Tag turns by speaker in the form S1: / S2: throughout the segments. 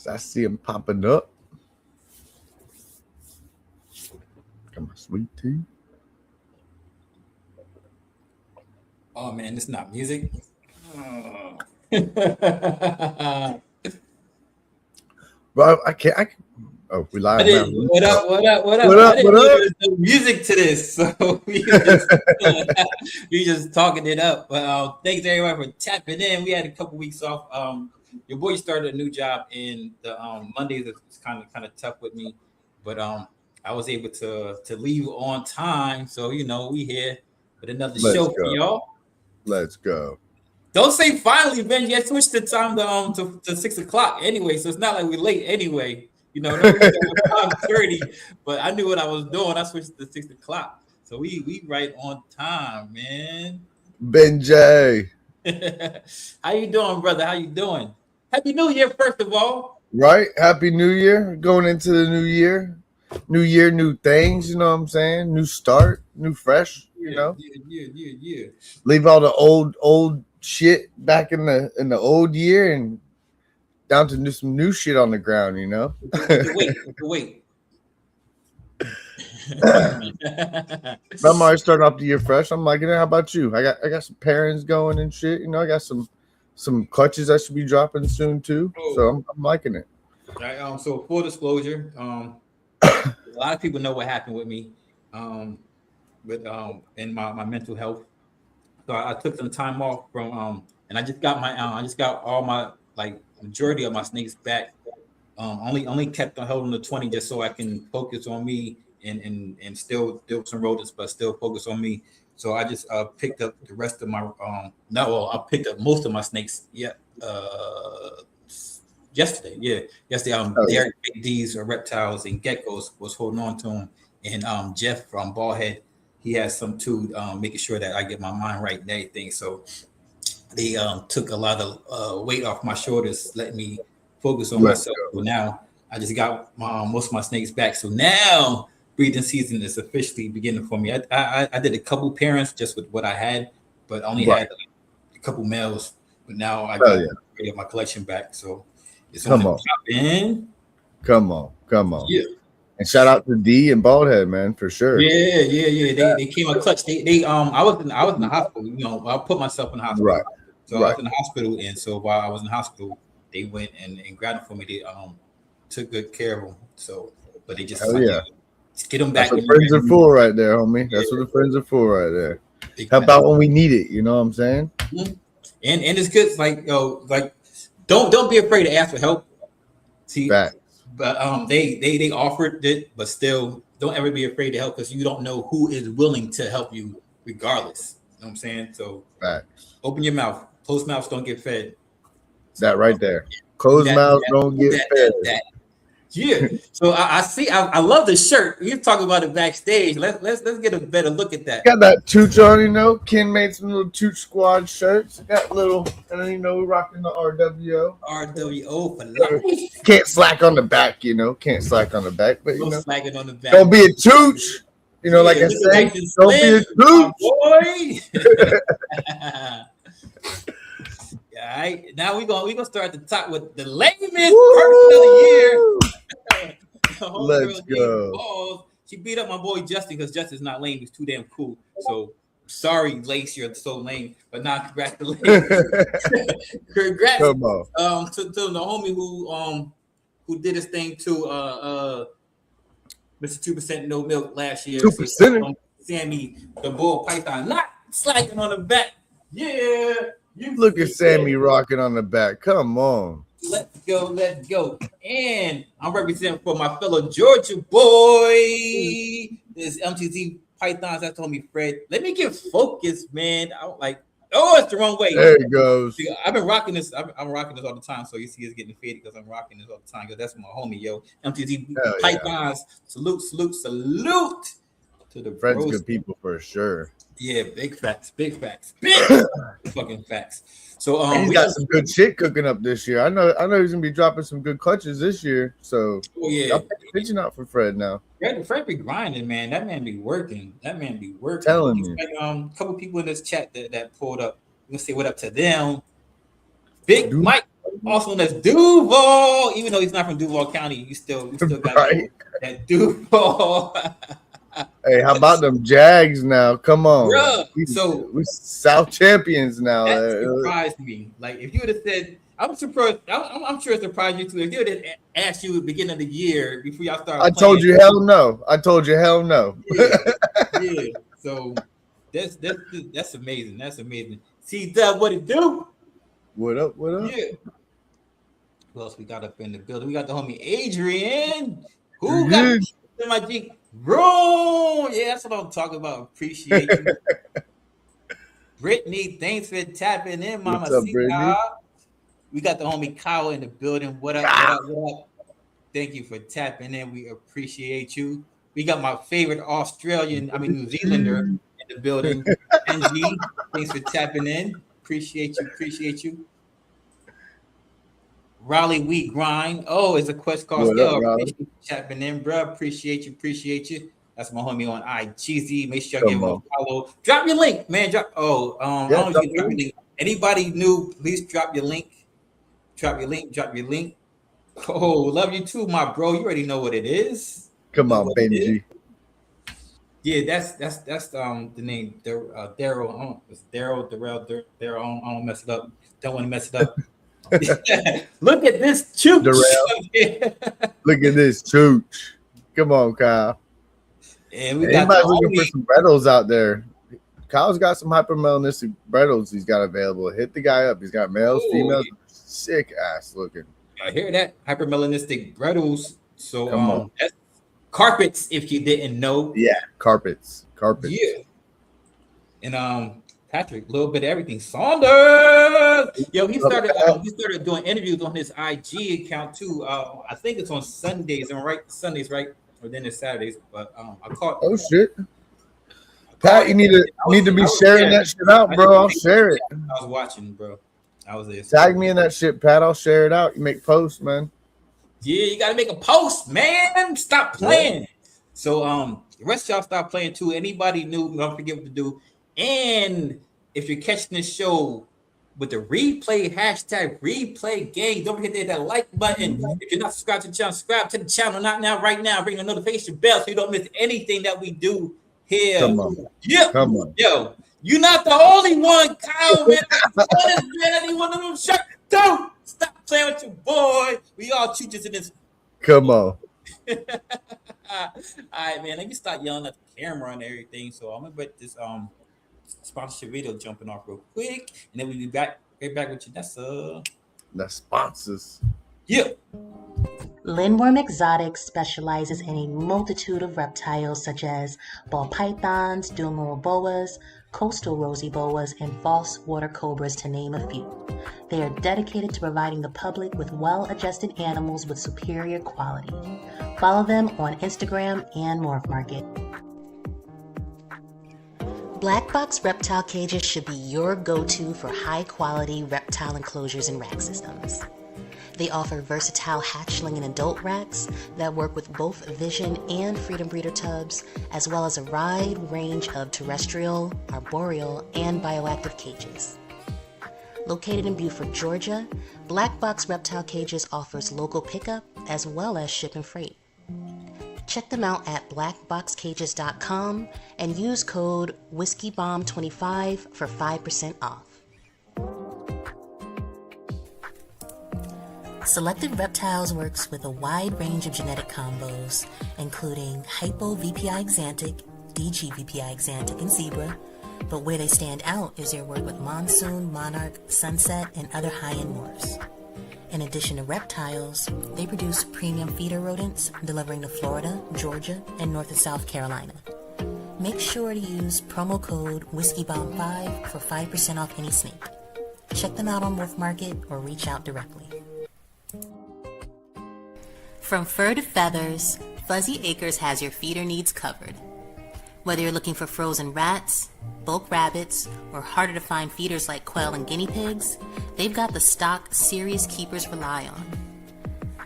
S1: I see him popping up. Got my sweet tea.
S2: Oh man, it's not music. Oh.
S1: Bro, I can't. Oh, we
S2: I
S1: live now.
S2: didn't. What up? What up? What
S1: What
S2: up? I
S1: up?
S2: didn't
S1: What
S2: know
S1: up?
S2: there was no music to this, so we just talking it up. But thanks everybody for tapping in. We had a couple weeks off. Your boy started a new job, and the Mondays is kind of tough with me, but I was able to leave on time, so we here with another
S1: Let's
S2: show for
S1: go.
S2: y'all.
S1: Let's go.
S2: Don't say finally, Ben. You switched the time to 6 o'clock anyway, so it's not like we're late anyway. Normally we start at 5:30, but I knew what I was doing. I switched to 6 o'clock, so we right on time, man.
S1: Benjay.
S2: How you doing, brother? How you doing? Happy New Year, first of all.
S1: Right? Happy New Year. Going into the new year. New year, new things, you know what I'm saying? New start, new fresh,
S2: Yeah, yeah, yeah, yeah, yeah.
S1: Leave all the old shit back in the old year and down to some new shit on the ground,
S2: We can wait. We can wait.
S1: I'm already starting off the year fresh. I'm liking it. How about you? I got some pairings going and shit. I got some clutches I should be dropping soon too. So I'm liking it.
S2: Right, so full disclosure, a lot of people know what happened with me, with in my mental health. So I took some time off from and I just got all my like majority of my snakes back. Only kept on holding the 20 just so I can focus on me and still deal with some rodents, but still focus on me. So I just picked up the rest of my no, well, I picked up most of my snakes. Yeah, yesterday. Yeah, yesterday. Derek Big D's or reptiles and geckos was holding on to them, and Jeff from Ballhead, he has some too, making sure that I get my mind right and everything. So they took a lot of weight off my shoulders, let me focus on myself. So now I just got most of my snakes back. So now breeding season is officially beginning for me. I did a couple pairings just with what I had, but only had a couple males. But now I got my collection back. So it's
S1: Come on.
S2: In.
S1: Come on.
S2: Yeah.
S1: And shout out to D and Baldhead, man, for sure.
S2: Yeah. They came a clutch. They I was in the hospital. I put myself in the hospital.
S1: Right.
S2: So I was in the hospital, and so while I was in the hospital, they went and grabbed them for me. They took good care of them. So, but they just get them back.
S1: That's what friends are for, right there, homie. That's what the friends are for, right there. Exactly. How about when we need it? You know what I'm saying?
S2: Mm-hmm. And it's good. Like don't be afraid to ask for help. See,
S1: Facts.
S2: But they offered it, but still don't ever be afraid to help because you don't know who is willing to help you regardless. You know what I'm saying? So open your mouth. Closed mouths don't get fed.
S1: That right there. Closed mouths don't get fed.
S2: Yeah. So I see. I love the shirt. You talk about it backstage. Let's get a better look at that.
S1: Got that Tooch on, Ken made some little Tooch Squad shirts. Got little, and we're rocking the RWO.
S2: RWO for life.
S1: Can't slack on the back, Can't slack on the back, but
S2: slacking on the back.
S1: Don't be a Tooch. Like I say, don't be a Tooch.
S2: Boy. All right, now we're gonna start at the top with the lamest person of the year.
S1: Let's go.
S2: She beat up my boy Justin because Justin's not lame. He's too damn cool. So sorry, Lace, you're so lame. But now congratulations. Congrats to the homie who did his thing to Mr. 2% No Milk last year.
S1: 2%.
S2: So, Sammy the Bull Python not slacking on the back. Yeah.
S1: Look at Sammy rocking on the back. Come on.
S2: Let's go. And I'm representing for my fellow Georgia boy. This MTZ Pythons that told me, Fred, let me get focused, man. I don't like, it's the wrong way.
S1: There it goes.
S2: See, I've been rocking this. I'm rocking this all the time. So you see it's getting faded because I'm rocking this all the time. Because that's my homie, yo. MTZ Pythons. Salute to the
S1: Fred's good people for sure.
S2: Yeah, big facts. Big fucking facts. So
S1: he's got some good shit cooking up this year. I know he's gonna be dropping some good clutches this year. So y'all pay attention out for Fred now.
S2: Fred be grinding, man. That man be working.
S1: Telling me.
S2: Like, a couple people in this chat that pulled up. We'll say what up to them. Big Mike also known as Duval. Even though he's not from Duval County, you still got
S1: Right.
S2: that Duval.
S1: Hey, how about them Jags now? Come on.
S2: Bruh. So
S1: We South champions now.
S2: that surprised me. Like if you would have said, I'm surprised. I'm sure it surprised you too. If you would have asked you at the beginning of the year before y'all started,
S1: I told you hell no. I told you hell no.
S2: Yeah. So that's amazing. That's amazing. See that what it do?
S1: What up? What up?
S2: Yeah. Who else we got up in the building? We got the homie Adrian. Who got my G? Bro, yeah, that's what I'm talking about. Appreciate you. Brittany, thanks for tapping in, Mama.
S1: What's up, Brittany?
S2: We got the homie Kyle in the building. What up? What up? What up? Thank you for tapping in. We appreciate you. We got my favorite New Zealander in the building. NG, thanks for tapping in. Appreciate you. Appreciate you. Raleigh Wheat Grind. Oh, it's a quest called tapping in, bro. Appreciate you. Appreciate you. That's my homie on IGZ. Make sure you give him a follow. Drop your link, man. Drop your link. Anybody new, please drop your link. Drop your link. Drop your link. Oh, love you too, my bro. You already know what it is.
S1: Come on, Benji.
S2: Yeah, that's the name. Daryl. It's Daryl. I don't mess it up. Don't want to mess it up. Look at this chooch.
S1: Look at this chooch. Come on, Kyle.
S2: And we got
S1: looking for some Brettles out there. Kyle's got some hypermelanistic Brettles he's got available. Hit the guy up. He's got males, females, sick ass looking.
S2: I hear that hypermelanistic Brettles. So that's carpets. If you didn't know,
S1: carpets.
S2: Yeah, and Patrick, a little bit of everything. Saunders, yo, he started doing interviews on his IG account too. I think it's on Sundays. I'm right, Sundays, right? Or then it's Saturdays. But I caught.
S1: Oh shit, Pat, you need to be sharing that shit out, bro. I'll share it.
S2: I was watching, bro. I was there.
S1: Tag me in that shit, Pat. I'll share it out. You make posts, man.
S2: Yeah, you gotta make a post, man. Stop playing. So the rest of y'all stop playing too. Anybody new, don't forget what to do. And if you're catching this show with the replay #replay gang, don't forget to hit that like button. If you're not subscribed to the channel, subscribe to the channel right now. Ring the notification bell so you don't miss anything that we do here.
S1: Come on.
S2: Yep.
S1: Come on.
S2: Yo, you're not the only one, Kyle, man. I need one of them shirts. Don't stop playing with your boy. We all chooches in this.
S1: Come on.
S2: All right, man. Let me start yelling at the camera and everything. So I'm gonna get this sponsorship video jumping off real quick, and then we'll be right back with you. That's the
S1: sponsors.
S2: Yeah.
S3: Lindworm Exotics specializes in a multitude of reptiles such as ball pythons, dumeral boas, coastal rosy boas, and false water cobras, to name a few. They are dedicated to providing the public with well-adjusted animals with superior quality. Follow them on Instagram and Morph Market. Black Box Reptile Cages should be your go-to for high-quality reptile enclosures and rack systems. They offer versatile hatchling and adult racks that work with both Vision and Freedom Breeder tubs, as well as a wide range of terrestrial, arboreal, and bioactive cages. Located in Beaufort, Georgia, Black Box Reptile Cages offers local pickup as well as ship and freight. Check them out at blackboxcages.com and use code WhiskeyBomb25 for 5% off. Selected Reptiles works with a wide range of genetic combos, including Hypo-VPI Xanthic, DG-VPI Xanthic, and Zebra, but where they stand out is their work with Monsoon, Monarch, Sunset, and other high-end morphs. In addition to reptiles, they produce premium feeder rodents delivering to Florida, Georgia, and North and South Carolina. Make sure to use promo code WhiskeyBomb5 for 5% off any snake. Check them out on Morph Market or reach out directly. From fur to feathers, Fuzzy Acres has your feeder needs covered. Whether you're looking for frozen rats, bulk rabbits, or harder to find feeders like quail and guinea pigs, they've got the stock serious keepers rely on.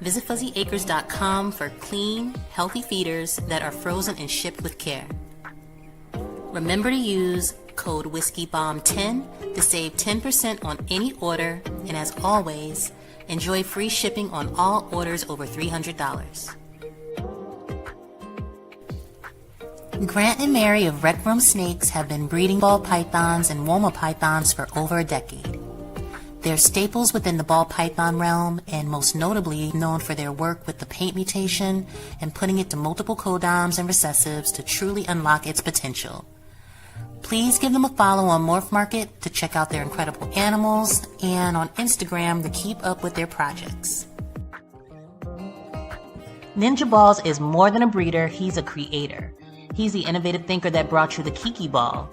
S3: Visit fuzzyacres.com for clean, healthy feeders that are frozen and shipped with care. Remember to use code WhiskeyBomb10 to save 10% on any order, and as always, Enjoy free shipping on all orders over $300. Grant and Mary of Rec Room Snakes have been breeding ball pythons and Woma pythons for over a decade. They're staples within the ball python realm and most notably known for their work with the paint mutation and putting it to multiple codoms and recessives to truly unlock its potential. Please give them a follow on Morph Market to check out their incredible animals and on Instagram to keep up with their projects. Ninja Balls is more than a breeder, he's a creator. He's the innovative thinker that brought you the Kiki Ball.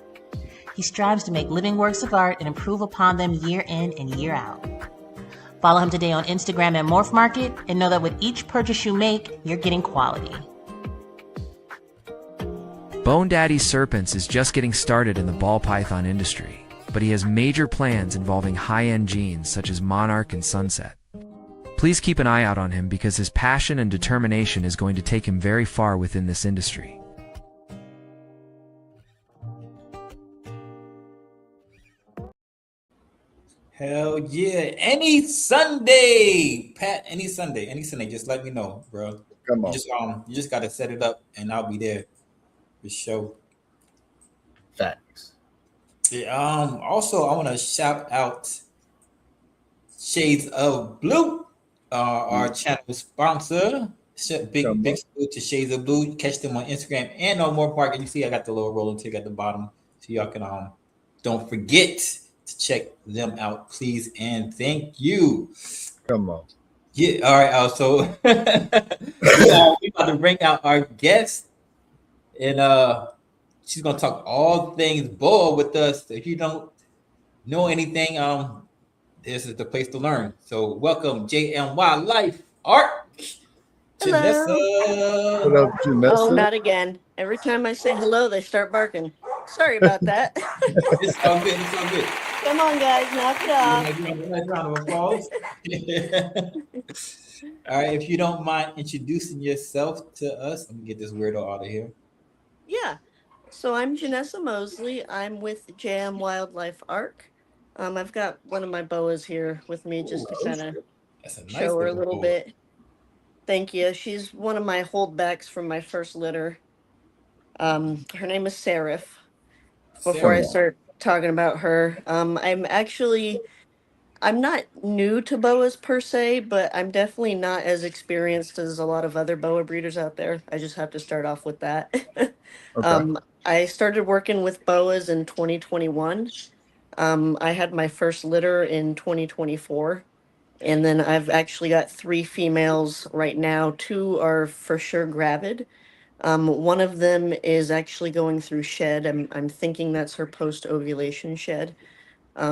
S3: He strives to make living works of art and improve upon them year in and year out. Follow him today on Instagram at Morph Market and know that with each purchase you make, you're getting quality.
S4: Bone Daddy Serpents is just getting started in the ball python industry, but he has major plans involving high-end genes such as Monarch and Sunset. Please keep an eye out on him because his passion and determination is going to take him very far within this industry.
S2: Hell yeah. Any Sunday, Pat, any Sunday, just let me know, bro.
S1: Come on.
S2: You just gotta set it up and I'll be there for sure.
S1: Facts.
S2: Yeah, also I want to shout out Shades of Blue, our channel sponsor. Big salute to Shades of Blue. Catch them on Instagram and on More Park. And you see I got the little rolling tick at the bottom. So y'all can don't forget to check them out, please, and thank you.
S1: Come on.
S2: Yeah, all right. So we about to bring out our guest, and she's gonna talk all things boa with us. If you don't know anything, this is the place to learn. So welcome, JMY Life Art. Janessa.
S1: What up, Janessa?
S5: Oh, not again. Every time I say hello, they start barking. Sorry about that.
S2: It's all good. It's all good.
S5: Come on, guys, knock it off.
S2: Nice round of applause. All right, if you don't mind introducing yourself to us, let me get this weirdo out of here.
S5: Yeah. So I'm Janessa Mosley. I'm with Jam Wildlife Arc. I've got one of my boas here with me just to kind of show her a little bit. Thank you. She's one of my holdbacks from my first litter. Her name is Seraph. Before I start talking about her, I'm not new to boas per se, but I'm definitely not as experienced as a lot of other boa breeders out there. I just have to start off with that.
S1: Okay.
S5: I started working with boas in 2021. I had my first litter in 2024. And then I've actually got 3 females right now. 2 are for sure gravid. One of them is actually going through shed. I'm thinking that's her post-ovulation shed.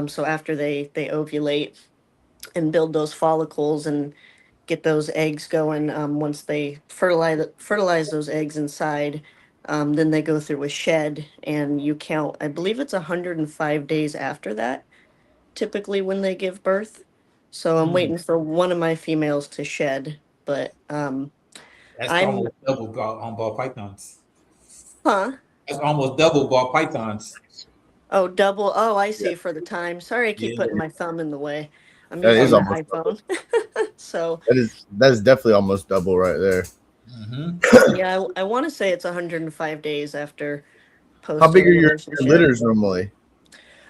S5: So after they ovulate and build those follicles and get those eggs going, once they fertilize those eggs inside, then they go through a shed and you count, I believe it's 105 days after that, typically when they give birth. So I'm waiting for one of my females to shed, but
S2: that's almost double ball pythons.
S5: Huh?
S2: That's almost double ball pythons.
S5: Oh, double. Oh, I see. For the time. Sorry, I keep putting my thumb in the way. I'm
S1: That is
S5: using my
S1: almost
S5: iPhone. So
S1: that is definitely almost double right there.
S5: yeah, I want to say it's 105 days after post.
S1: How big are your litters normally?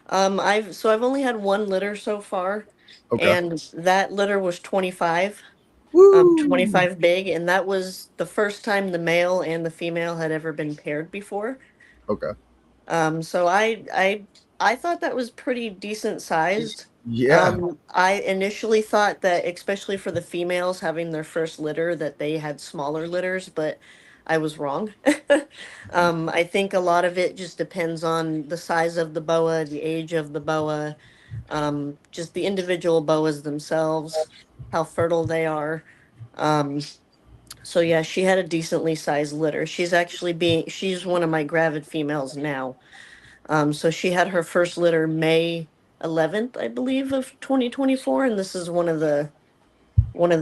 S5: I've only had 1 litter so far.
S1: Okay.
S5: And that litter was 25. 25 big, and that was the first time the male and the female had ever been paired before.
S1: Okay.
S5: So I thought that was pretty decent sized.
S1: Yeah.
S5: I initially thought that, especially for the females having their first litter, that they had smaller litters, but I was wrong. I think a lot of it just depends on the size of the boa, the age of the boa, just the individual boas themselves, how fertile they are. So yeah, she had a decently sized litter. She's one of my gravid females now. So she had her first litter May 11th, I believe, of 2024, and this is one of the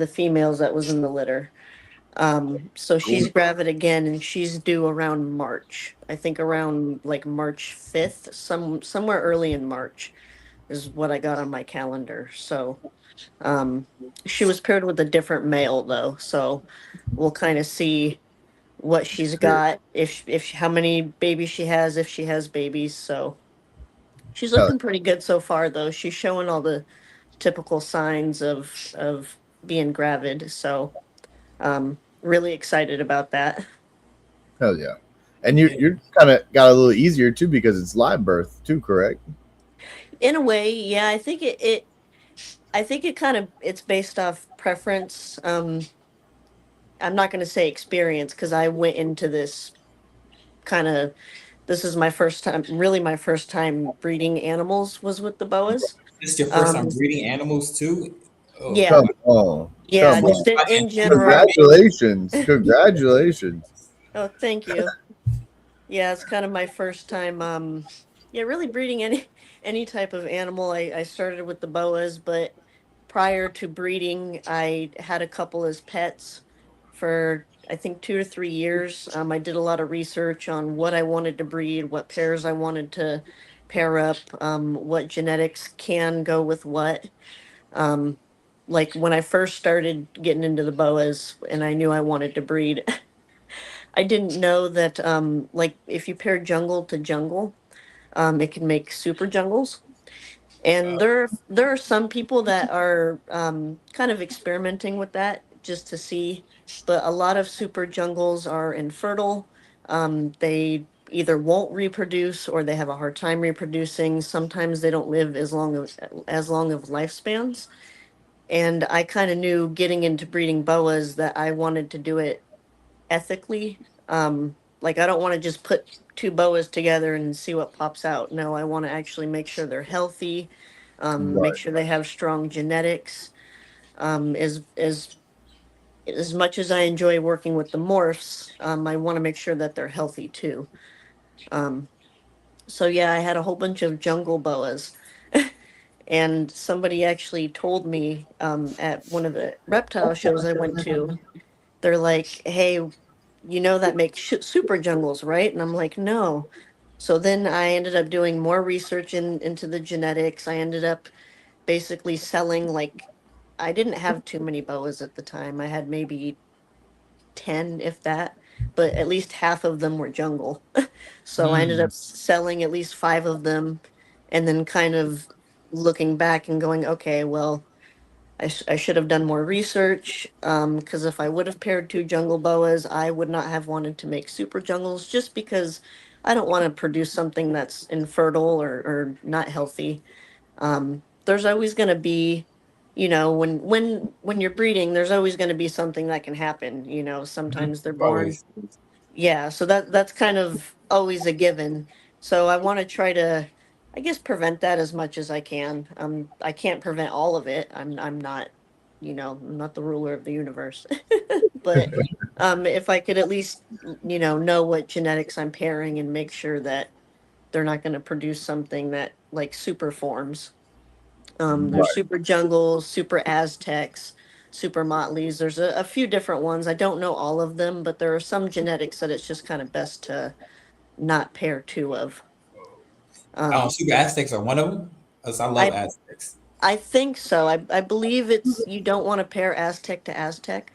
S5: females that was in the litter. So she's gravid again, and she's due around March. I think around like March 5th, somewhere early in March. is what I got on my calendar. So she was paired with a different male though, so we'll kind of see what she's got, if how many babies she has, if she has babies. So she's
S1: Hell,
S5: looking pretty good so far though. She's showing all the typical signs of being gravid. So really excited about that.
S1: hell yeah. And you're kind of got a little easier too because it's live birth too, correct?
S5: In a way, yeah, I think it kind of it's based off preference. I'm not going to say experience because I went into this kind of this is my first time, really my first time breeding animals was with the boas.
S2: This is your first
S5: Um,
S2: time breeding animals too? Oh,
S5: yeah,
S1: Come on,
S5: yeah,
S1: come
S5: just
S1: on.
S5: in general.
S1: Congratulations, congratulations.
S5: Oh, thank you. Yeah, it's kind of my first time. Yeah, really breeding any type of animal. I started with the boas, but prior to breeding, I had a couple as pets for I think 2 to 3 years. I did a lot of research on what I wanted to breed, what pairs I wanted to pair up, what genetics can go with what. Um, like when I first started getting into the boas, and I knew I wanted to breed. I didn't know that like if you pair jungle to jungle, it can make super jungles. And there are some people that are kind of experimenting with that just to see, but a lot of super jungles are infertile. They either won't reproduce or they have a hard time reproducing. Sometimes they don't live as long of lifespans. And I kind of knew getting into breeding boas that I wanted to do it ethically. Like I don't want to just put two boas together and see what pops out. No, I want to actually make sure they're healthy, make
S1: Right,
S5: sure they have strong genetics. As much as I enjoy working with the morphs, I want to make sure that they're healthy too. Um, so yeah, I had a whole bunch of jungle boas. And somebody actually told me at one of the reptile shows I went to, they're like, "Hey, you know that makes super jungles, right?" And I'm like, "No." So then I ended up doing more research into the genetics. I ended up basically selling like I didn't have too many boas at the time. I had maybe 10 if that, but at least half of them were jungle. So I ended up selling at least 5 of them and then kind of looking back and going, "Okay, well, I should have done more research because if I would have paired two jungle boas, I would not have wanted to make super jungles just because I don't want to produce something that's infertile or not healthy. There's always going to be, when you're breeding, there's always going to be something that can happen. Sometimes they're born,
S2: always.
S5: yeah, so that's kind of always a given. So I want to try to, I guess, prevent that as much as I can. I can't prevent all of it. I'm not, I'm not the ruler of the universe. But if I could at least, know what genetics I'm pairing and make sure that they're not going to produce something that like super forms. There's
S1: right.
S5: super jungles, super Aztecs, super Motleys. There's a few different ones. I don't know all of them, but there are some genetics that it's just kind of best to not pair two of. Um,
S2: Super Aztecs are one of them. 'Cause I love
S5: I
S2: Aztecs.
S5: I think so. I believe it's you don't want to pair Aztec to Aztec.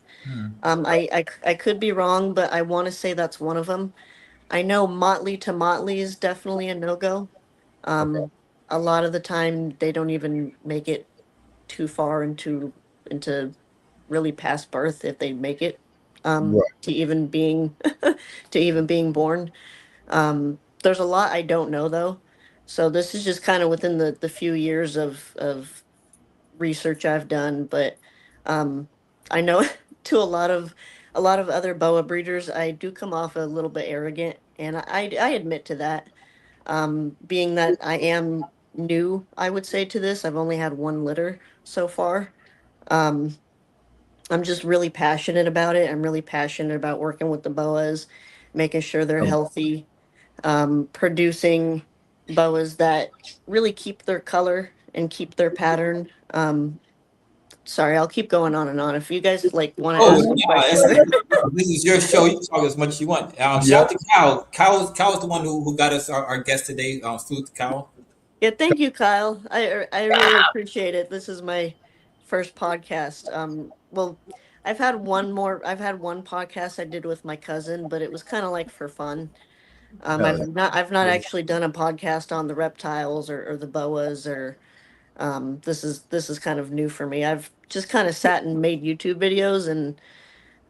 S5: I could be wrong, but I want to say that's one of them. I know Motley to Motley is definitely a no go.
S1: Okay.
S5: Um, a lot of the time they don't even make it too far into really past birth if they make it
S1: Right.
S5: to even being to even being born. There's a lot I don't know though. So this is just kind of within the few years of research I've done, but um, I know to a lot of other boa breeders, I do come off a little bit arrogant, and I admit to that. Being that I am new, I would say to this, I've only had one litter so far. Um, I'm just really passionate about it. I'm really passionate about working with the boas, making sure they're
S1: Um,
S5: healthy, producing boas that really keep their color and keep their pattern. Sorry, I'll keep going on and on. If you guys like want to
S2: Oh,
S5: ask a
S2: yeah,
S5: question,
S2: this is your show. You can talk as much as you want. Shout
S1: yeah.
S2: out to Cal. Cal is the one who got us our guest today. Salute to Cal.
S5: Yeah, thank you, Kyle. I really appreciate it. This is my first podcast. Well, I've had one podcast I did with my cousin, but it was kind of like for fun.
S1: Hell yeah.
S5: I've not
S2: Yeah.
S5: actually done a podcast on the reptiles or the boas or this is kind of new for me. I've just kind of sat and made YouTube videos and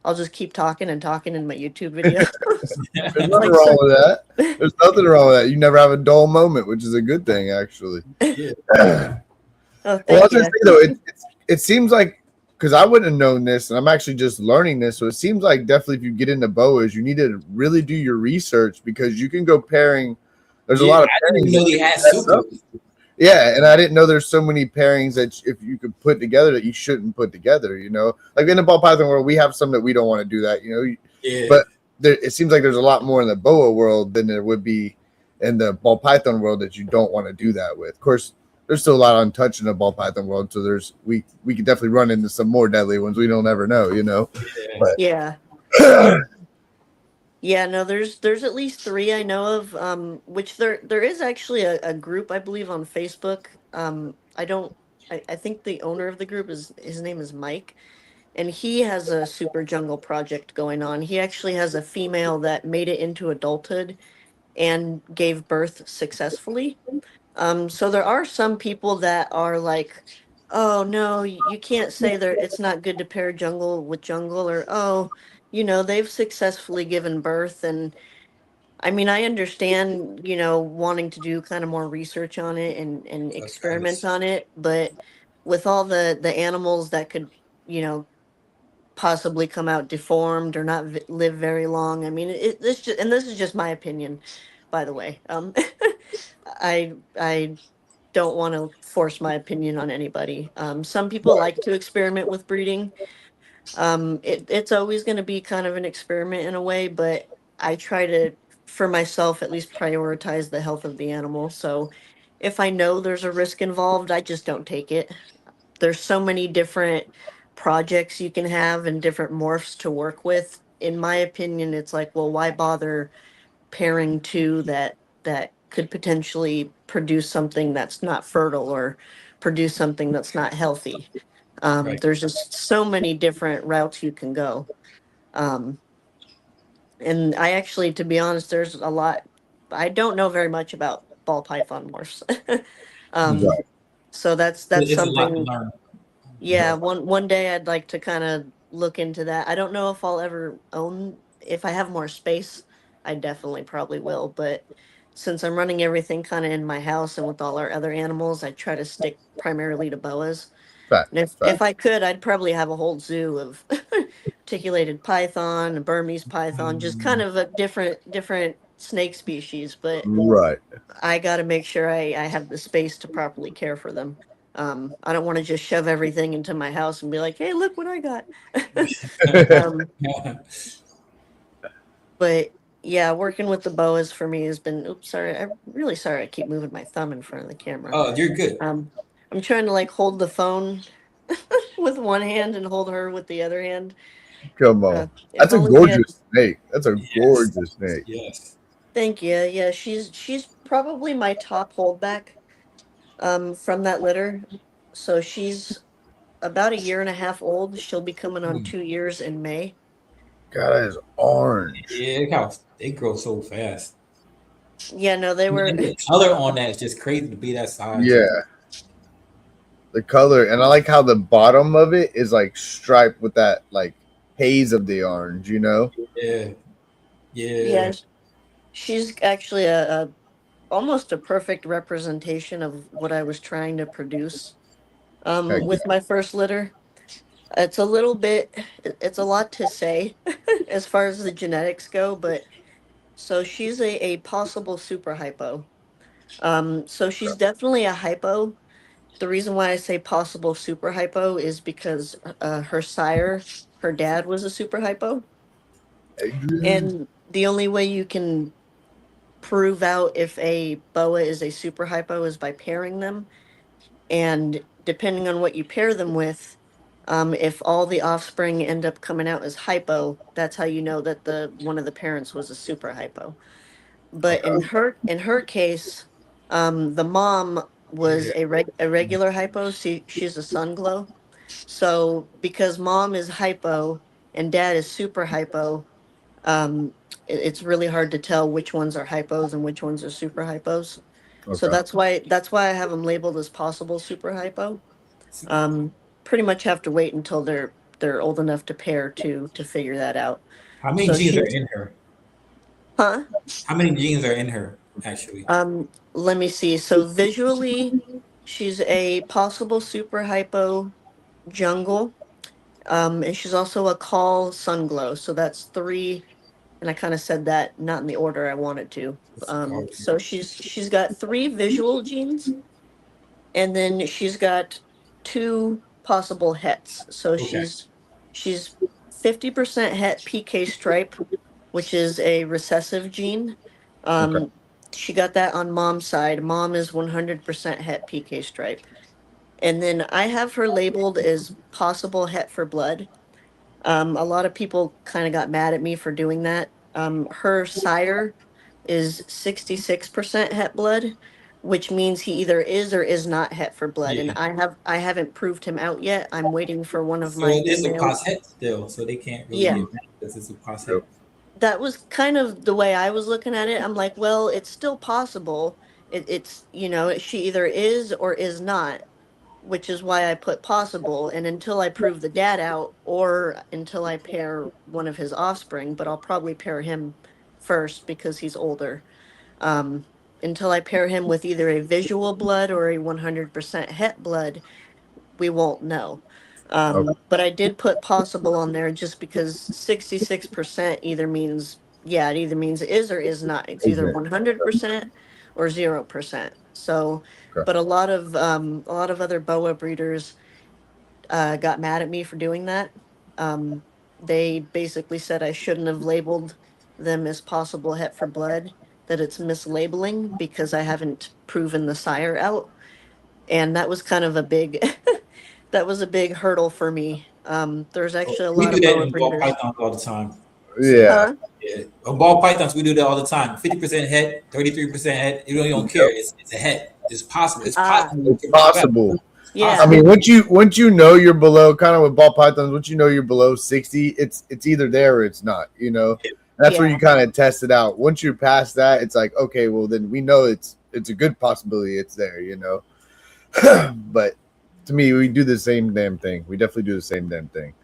S5: I'll just keep talking and talking in my YouTube videos.
S1: There's
S5: It's
S1: nothing
S5: like
S1: wrong
S5: so
S1: with that. There's nothing wrong with that. You never have a dull moment, which is a good thing, actually.
S2: Yeah.
S5: oh,
S1: Well, I
S5: thank
S1: was gonna
S5: you.
S1: say though, it seems like because I wouldn't have known this, and I'm actually just learning this. So it seems like definitely if you get into boas, you need to really do your research because you can go pairing. There's a
S2: Yeah,
S1: lot of
S2: I didn't
S1: pairings.
S2: know
S1: That
S2: they
S1: you
S2: had
S1: can mess up.
S2: supers.
S1: Yeah, and I didn't know there's so many pairings that if you could put together that you shouldn't put together. You know, like in the ball python world, we have some that we don't want to do that. You know,
S2: Yeah.
S1: but it seems like there's a lot more in the boa world than there would be in the ball python world that you don't want to do that with. Of course, there's still a lot untouched in the ball python world, so we could definitely run into some more deadly ones. We don't ever know, you know.
S2: Yeah.
S5: Yeah.
S1: But
S5: Yeah, no, there's at least three I know of. Which there is actually a group I believe on Facebook. I don't I think the owner of the group is his name is Mike, and he has a super jungle project going on. He actually has a female that made it into adulthood and gave birth successfully. So there are some people that are like, oh no, you can't say there it's not good to pair jungle with jungle, or oh, they've successfully given birth. And I mean, I understand, wanting to do kind of more research on it and
S2: Of
S5: experiment
S2: course.
S5: on it, but with all the animals that could, you know, possibly come out deformed or not live very long. I mean, this is just my opinion, by the way. I don't want to force my opinion on anybody. Some people like to experiment with breeding. It's always going to be kind of an experiment in a way, but I try to, for myself, at least prioritize the health of the animal. So if I know there's a risk involved, I just don't take it. There's so many different projects you can have and different morphs to work with. In my opinion, it's like, well, why bother pairing two that could potentially produce something that's not fertile or produce something that's not healthy.
S2: Right.
S5: There's just so many different routes you can go. Um, and I actually, to be honest, there's a lot. I don't know very much about ball python morphs. um,
S1: right,
S5: so that's
S2: It's a lot to
S5: something.
S2: learn.
S5: Yeah, one day I'd like to kind of look into that. I don't know if I'll ever own if I have more space, I definitely probably will, but since I'm running everything kind of in my house and with all our other animals, I try to stick primarily to boas.
S1: fact,
S5: And if
S1: fact.
S5: I could, I'd probably have a whole zoo of articulated python, a Burmese python, just kind of a different snake species, but
S1: Right.
S5: I got to make sure I have the space to properly care for them. I don't want to just shove everything into my house and be like, "Hey, look what I got." um, but yeah, working with the boas for me has been. Oops, sorry. I'm really sorry. I keep moving my thumb in front of the camera.
S2: Oh, you're good.
S5: I'm trying to like hold the phone with one hand and hold her with the other hand.
S1: Come on.
S5: If
S1: That's a
S5: only we had.
S1: gorgeous snake. That's a
S2: Yes.
S1: gorgeous snake.
S2: Yes.
S5: Thank you. Yeah, she's probably my top holdback from that litter. So she's about a year and a half old. She'll be coming on 2 years in May.
S1: God, that is orange.
S2: Yeah, look how they grow so fast.
S5: Yeah, no, they were.
S2: And the color on that is just crazy to be that size.
S1: Yeah. The color, and I like how the bottom of it is like striped with that like haze of the orange, you know?
S2: Yeah. Yeah.
S5: Yeah, she's actually a almost a perfect representation of what I was trying to produce
S1: Heck
S5: with my first litter. It's a little bit, it's a lot to say as far as the genetics go, but so she's a possible super hypo. So she's definitely a hypo. The reason why I say possible super hypo is because her sire, her dad was a super hypo.
S1: yeah.
S5: And the only way you can prove out if a boa is a super hypo is by pairing them. And depending on what you pair them with, if all the offspring end up coming out as hypo, that's how you know that the one of the parents was a super hypo. But
S1: Okay.
S5: in her case, The mom was a regular hypo. She's a sun glow. So because mom is hypo and dad is super hypo, it's really hard to tell which ones are hypos and which ones are super hypos. So
S1: Okay.
S5: that's why I have them labeled as possible super hypo. Um, Pretty much have to wait until they're old enough to pair to figure that out.
S2: How many
S5: So
S2: genes
S5: she,
S2: are in her?
S5: huh?
S2: How many genes are in her actually?
S5: Let me see. So visually, she's a possible super hypo jungle. And she's also a call sun glow. So that's three. And I kind of said that not in the order I wanted to.
S2: What's it called?
S5: So she's got three visual genes, and then she's got two possible hets. So
S2: Okay.
S5: she's 50% het PK stripe, which is a recessive gene.
S1: Okay.
S5: Um, she got that on mom's side. Mom is 100% het PK stripe. And then I have her labeled as possible het for blood. A lot of people kind of got mad at me for doing that. Her sire is 66% het blood, which means he either is or is not het for blood. And
S2: Yeah.
S5: I haven't proved him out yet. I'm waiting for one of
S2: So
S5: my
S2: it is a
S5: females.
S2: pos het still, so they can't really
S5: Yeah,
S2: get mad because it's a pos
S1: Yep.
S2: het.
S5: that was kind of the way I was looking at it. I'm like, well, it's still possible. It's, she either is or is not, which is why I put possible. And until I prove the dad out or until I pair one of his offspring, but I'll probably pair him first because he's older. Um, until I pair him with either a visual blood or a 100% het blood, we won't know.
S1: Okay.
S5: But I did put possible on there just because 66% either means, yeah, it either means is or is not. It's either
S1: Isn't it?
S5: 100% or 0%. So,
S1: Okay.
S5: but a lot of other boa breeders got mad at me for doing that. Um, they basically said I shouldn't have labeled them as possible het for blood, that it's mislabeling because I haven't proven the sire out. And that was kind of a big that was a big hurdle for me. There's actually a
S2: We
S5: lot
S2: do
S5: of
S2: that
S5: boa
S2: in ball
S5: breeders.
S2: pythons all the time. So
S1: Yeah.
S5: Huh?
S2: yeah, on ball pythons we do that all the time. 50% head, 33% head. You don't care. It's a head. It's possible. It's
S5: Ah,
S2: possible.
S1: It's possible. I
S5: yeah.
S1: mean, once you know you're below, kind of with ball pythons, once you know you're below 60, it's either there or it's not. That's where
S5: Yeah.
S1: you kind of test it out. Once you're past that, it's like, okay, well then we know it's a good possibility it's there. But to me, we do the same damn thing. We definitely do the same damn thing.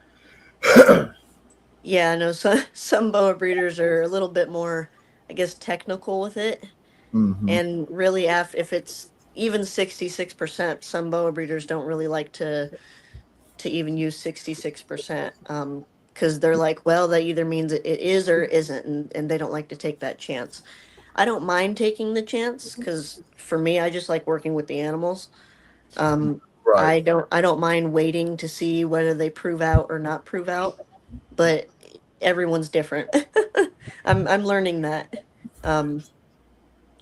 S5: Yeah, I know some boa breeders are a little bit more, I guess, technical with it.
S1: Hmm.
S5: And really, if it's even 66%, some boa breeders don't really like to even use 66%. Because they're like, well, that either means it is or isn't, and they don't like to take that chance. I don't mind taking the chance because for me, I just like working with the animals. Um,
S1: Right.
S5: I don't mind waiting to see whether they prove out or not prove out, but everyone's different. I'm learning that. Um,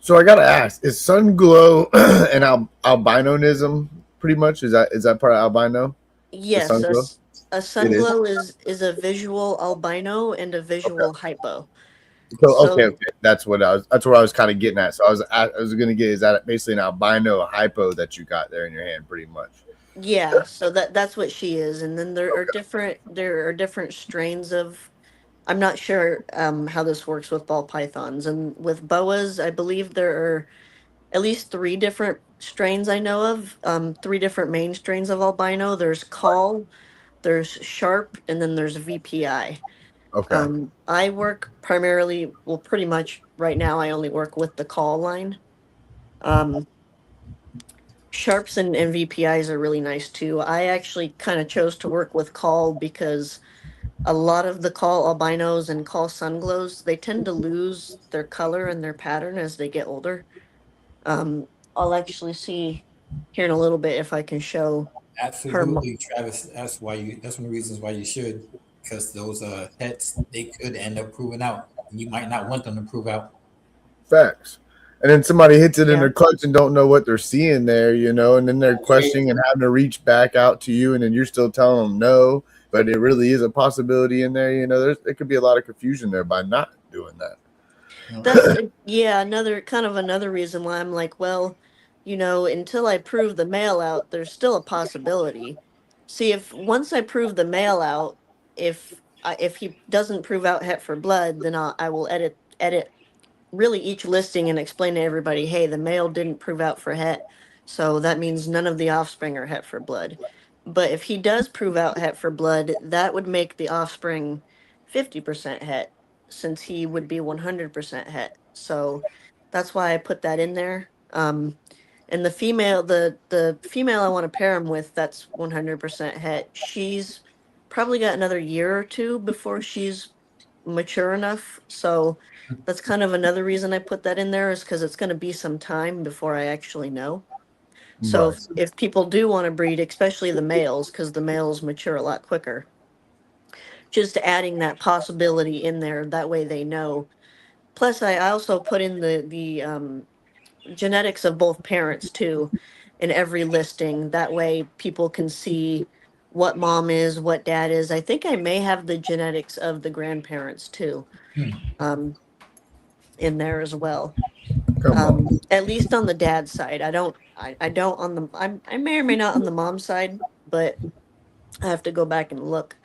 S1: So I gotta ask: is sun glow and albinoism pretty much? Is that part of albino? The
S5: yes,
S1: sun glow.
S5: a
S1: It
S5: sun
S1: is.
S5: glow is a visual albino and a
S1: Okay.
S5: visual hypo.
S1: So okay,
S5: So
S1: okay, that's what I was. That's what I was kind of getting at. So I was gonna get, is that basically an albino hypo that you got there in your hand, pretty much?
S5: yeah, so that's what she is, and then there are different strains of. I'm not sure how this works with ball pythons and with boas. I believe there are at least three different strains I know of. Three different main strains of albino. There's call, there's sharp, and then there's VPI.
S1: Okay.
S5: I work primarily, well, pretty much right now. I only work with the call line. Um, Sharps and VPIs are really nice too. I actually kind of chose to work with call because a lot of the call albinos and call sunglows, they tend to lose their color and their pattern as they get older. I'll actually see here in a little bit if I can show her.
S2: absolutely, Travis. That's why you. That's one of the reasons why you should, because those heads they could end up proving out, and you might not want them to prove out.
S1: Facts. And then somebody hits it in
S5: Yeah.
S1: their clutch and don't know what they're seeing there, and then they're questioning and having to reach back out to you, and then you're still telling them no, but it really is a possibility in there. There could be a lot of confusion there by not doing that.
S5: That's another reason why I'm like, well, until I prove the male out, there's still a possibility. See, if once I prove the male out, if he doesn't prove out het for blood, then I will edit really each listing and explain to everybody, hey, the male didn't prove out for het, so that means none of the offspring are het for blood. But if he does prove out het for blood, that would make the offspring 50% het, since he would be 100% het. So that's why I put that in there. And the female I want to pair him with, that's 100% het. She's probably got another year or two before she's mature enough. So that's kind of another reason I put that in there, is because it's going to be some time before I actually know. So
S1: Right.
S5: if people do want to breed, especially the males, because the males mature a lot quicker, just adding that possibility in there, that way they know. Plus, I also put in the genetics of both parents too in every listing. That way people can see what mom is, what dad is. I think I may have the genetics of the grandparents too. Um, in there as well.
S1: Come on.
S5: At least on the dad's side. I don't on the I may or may not on the mom's side, but I have to go back and look.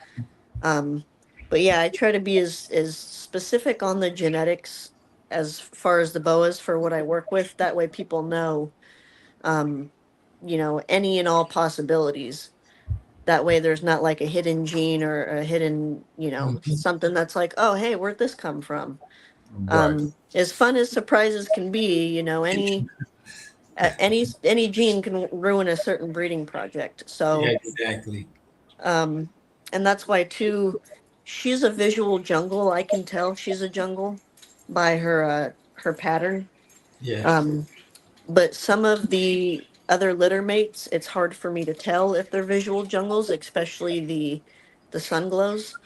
S5: Um, but yeah, I try to be as specific on the genetics as far as the boas for what I work with. That way people know um, any and all possibilities. That way there's not like a hidden gene or a hidden, something that's like, oh hey, where'd this come from?
S1: Right.
S5: As fun as surprises can be, any gene can ruin a certain breeding project.
S2: Yeah,
S5: So,
S2: exactly.
S5: um, and that's why too, she's a visual jungle. I can tell she's a jungle by her pattern.
S2: Yeah.
S5: Um, but some of the other litter mates, it's hard for me to tell if they're visual jungles, especially the sun glows.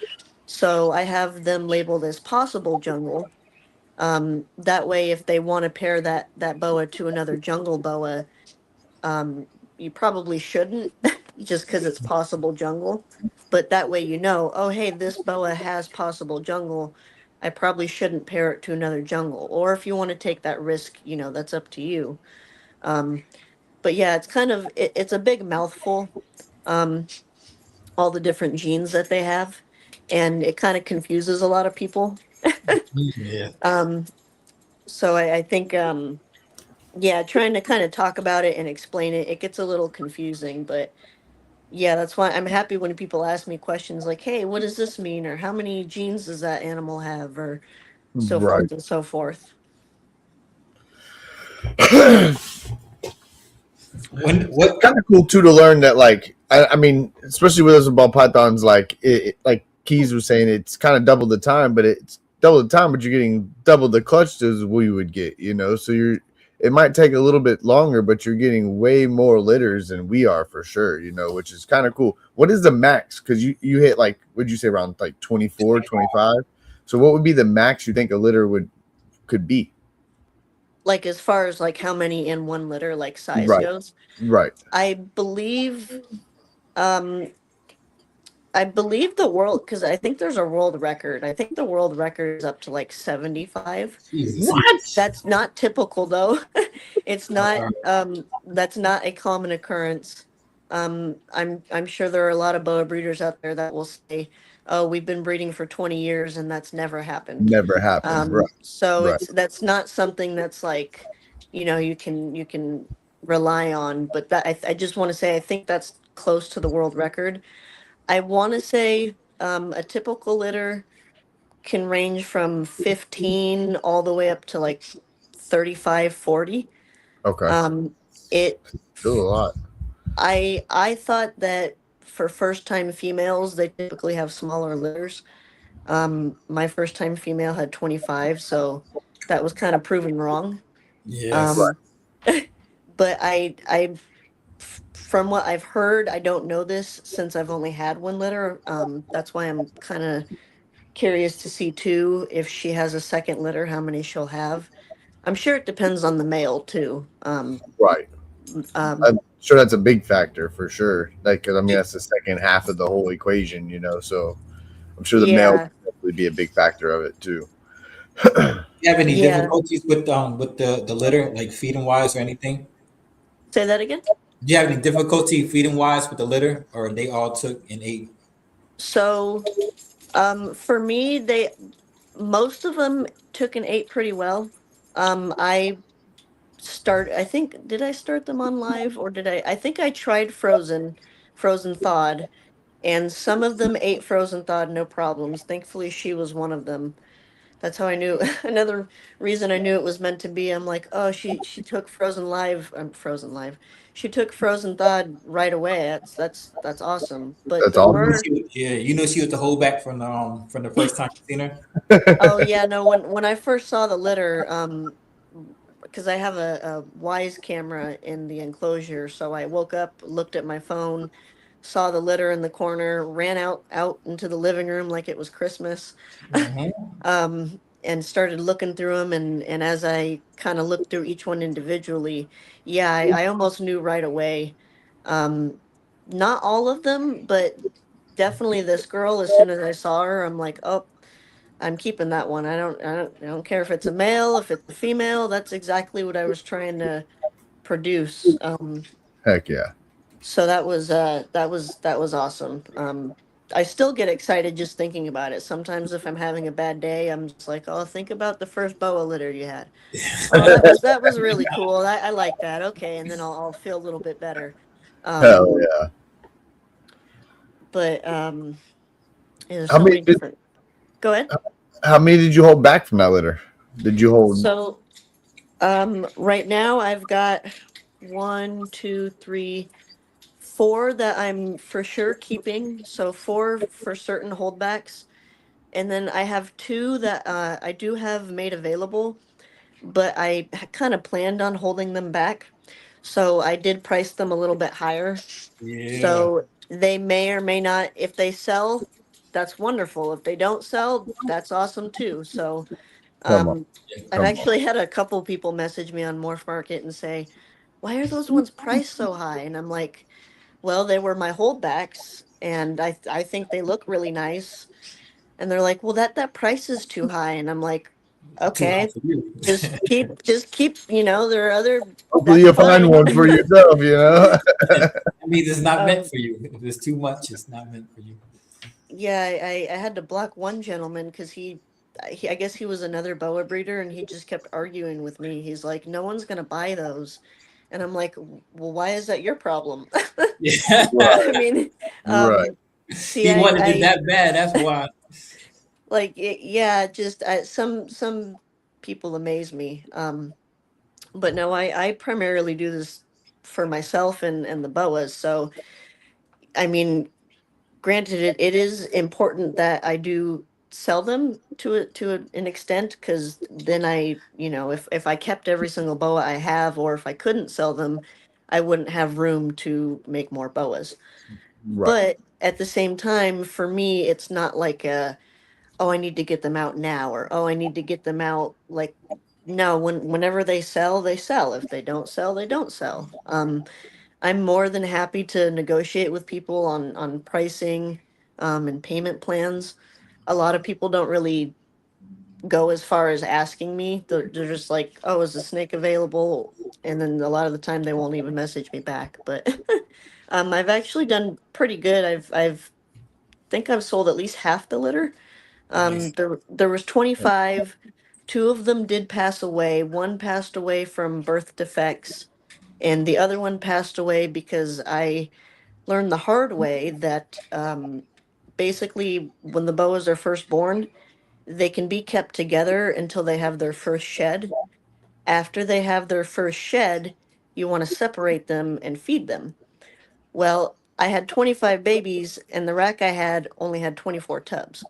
S5: So I have them labeled as possible jungle. That way, if they want to pair that boa to another jungle boa, um, you probably shouldn't, just because it's possible jungle. But that way, oh hey, this boa has possible jungle. I probably shouldn't pair it to another jungle. Or if you want to take that risk, that's up to you. Um, but yeah, it's a big mouthful. Um, all the different genes that they have, and it kind of confuses a lot of people.
S2: Yeah.
S5: Um, so I think yeah, trying to kind of talk about it and explain it, it gets a little confusing. But yeah, that's why I'm happy when people ask me questions like, hey, what does this mean, or how many genes does that animal have, or so
S1: Right.
S5: forth and so forth.
S2: What?
S1: Kind of cool too to learn that, like, I mean, especially with us ball pythons, like like Keys was saying, it's kind of double the time, but it's double the time, but you're getting double the clutch as we would get, So it might take a little bit longer, but you're getting way more litters than we are for sure, which is kind of cool. What is the max? Because you hit, like, would you say around like 24, 25? So what would be the max you think a litter could be?
S5: Like as far as like how many in one litter, like size
S1: Right.
S5: goes,
S1: Right.
S5: I believe um I believe the world, because I think there's a world record. I think the world record is up to like 75.
S2: Jesus.
S5: That's not typical though. It's not that's not a common occurrence. I'm sure there are a lot of boa breeders out there that will say, "Oh, we've been breeding for 20 years and that's never happened."
S1: Never happened. Right.
S5: So
S1: Right.
S5: that's not something that's like, you can rely on, but that I just want to say I think that's close to the world record. I want to say a typical litter can range from 15 all the way up to like 35, 40.
S1: Okay.
S5: Um, it,
S1: Still a lot.
S5: I thought that for first time females, they typically have smaller litters. My first time female had 25, so that was kind of proven wrong.
S2: Yes.
S5: Um, but from what I've heard, I don't know this since I've only had one litter. That's why I'm kind of curious to see too if she has a second litter, how many she'll have. I'm sure it depends on the male too.
S1: Right.
S5: Um,
S1: I'm sure that's a big factor for sure. Like, 'cause, I mean, that's the second half of the whole equation, So I'm sure the male
S5: yeah,
S1: would definitely be a big factor of it too.
S2: You have any
S5: Yeah.
S2: difficulties with the litter, like feeding wise or anything?
S5: Say that again.
S2: Do you have any difficulty feeding wise with the litter, or they all took and ate?
S5: So, for me, most of them took and ate pretty well. I think, did I start them on live or I think I tried frozen thawed, and some of them ate frozen thawed, no problems. Thankfully, she was one of them. That's how I knew. Another reason I knew it was meant to be. I'm like, oh, she took frozen live. Frozen live. She took frozen thawed right away. That's awesome. But
S1: That's
S5: there
S1: awesome.
S5: were.
S2: Yeah, you know she was the holdback from the first time you seen her.
S5: Oh yeah, no. When I first saw the litter, because I have a Wise camera in the enclosure, so I woke up, looked at my phone, saw the litter in the corner, ran out into the living room like it was Christmas.
S2: Mhm.
S5: And started looking through them, and as I kind of looked through each one individually, yeah, I almost knew right away. Um, Not all of them, but definitely this girl. As soon as I saw her, I'm like, oh, I'm keeping that one. I don't care if it's a male, if it's a female. That's exactly what I was trying to produce.
S1: Heck yeah.
S5: So that was awesome. I still get excited just thinking about it. Sometimes if I'm having a bad day, I'm just like, oh, think about the first boa litter you had. Oh, that was really cool. I like that. Okay, and then I'll feel a little bit better. Um,
S1: Hell yeah.
S5: but there's
S1: How
S5: so
S1: many
S5: many different. Go ahead.
S1: how many did you hold back from that litter? Did you hold
S5: So right now I've got one, two, three, four that I'm for sure keeping. So four for certain holdbacks. And then I have two that I do have made available, but I kind of planned on holding them back. So I did price them a little bit higher.
S2: Yeah.
S5: So they may or may not, if they sell, that's wonderful. If they don't sell, that's awesome too. So
S1: come on,
S5: um, I've
S1: come on.
S5: actually had a couple people message me on Morph Market and say, why are those ones priced so high? And I'm like, well, they were my holdbacks and I think they look really nice. And they're like, well, that price is too high. And I'm like,
S2: Too high
S5: okay,
S2: for you.
S5: just keep, there are other,
S1: Hopefully
S5: that's
S1: you'll find
S5: fine.
S1: one for yourself, you know?
S2: I mean, it's not meant
S5: um,
S2: for you. If it's too much, it's not meant for you.
S5: yeah, I had to block one gentleman because I guess he was another boa breeder and he just kept arguing with me. He's like, no one's gonna buy those. And I'm like, well, why is that your problem?
S2: Yeah.
S5: I
S1: Right,
S5: mean,
S1: right.
S5: see,
S2: He wanted it
S5: I
S2: that bad. That's why.
S5: like it, yeah, just some people amaze me. But no, I primarily do this for myself and the boas. So I mean, granted, it is important that I do sell them an extent, because then if I kept every single boa I have, or if I couldn't sell them, I wouldn't have room to make more boas.
S1: Right.
S5: But at the same time, for me, it's not like oh, I need to get them out now, or oh, I need to get them out like, no, whenever they sell, they sell. If they don't sell, they don't sell. I'm more than happy to negotiate with people on pricing, and payment plans. A lot of people don't really go as far as asking me. They're just like, "Oh, is the snake available?" And then a lot of the time they won't even message me back. But I've actually done pretty good. I've think I've sold at least half the litter.
S2: Nice.
S5: There was 25. Two of them did pass away. One passed away from birth defects, and the other one passed away because I learned the hard way that basically when the boas are first born, they can be kept together until they have their first shed. After they have their first shed, you want to separate them and feed them. Well, I had 25 babies, and the rack I had only had 24 tubs.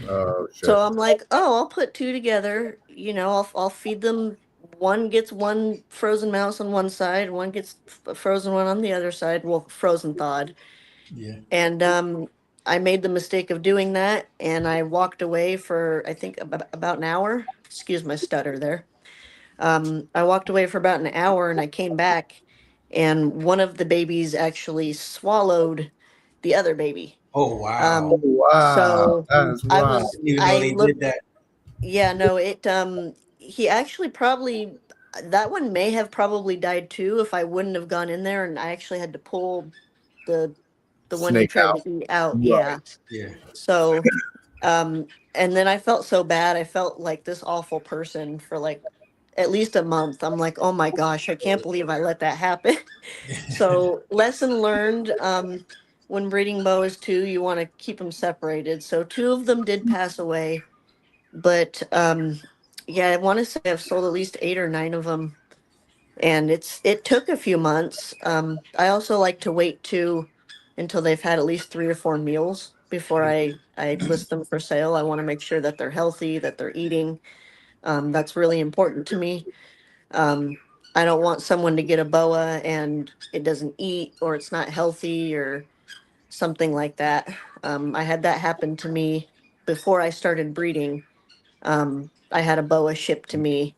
S1: Oh
S5: So
S1: shit.
S5: I'm like, oh, I'll put two together. I'll feed them. One gets one frozen mouse on one side, one gets a frozen one on the other side. Well, frozen thawed.
S2: Yeah.
S5: And I made the mistake of doing that, and I walked away for I think about an hour. Excuse my stutter there. I walked away for about an hour, and I came back, and one of the babies actually swallowed the other baby.
S2: Oh wow.
S1: Oh, wow.
S5: So
S1: That is
S5: I
S1: wild.
S5: was
S2: Didn't even know
S5: I
S2: they did
S5: looked
S2: that.
S5: Yeah, no, he actually probably, that one may have probably died too if I wouldn't have gone in there and I actually had to pull the the one he
S1: Snake
S5: tried
S1: out.
S5: to eat out.
S1: Right.
S5: Yeah.
S2: Yeah.
S5: So, and then I felt so bad. I felt like this awful person for like at least a month. I'm like, oh my gosh, I can't believe I let that happen. So, lesson learned. When breeding boas too, you want to keep them separated. So two of them did pass away, but yeah, I want to say I've sold at least 8 or 9 of them, and it took a few months. I also like to wait too until they've had at least 3 or 4 meals before I list them for sale. I want to make sure that they're healthy, that they're eating. That's really important to me. Um, I don't want someone to get a boa and it doesn't eat or it's not healthy or something like that. I had that happen to me before I started breeding. I had a boa shipped to me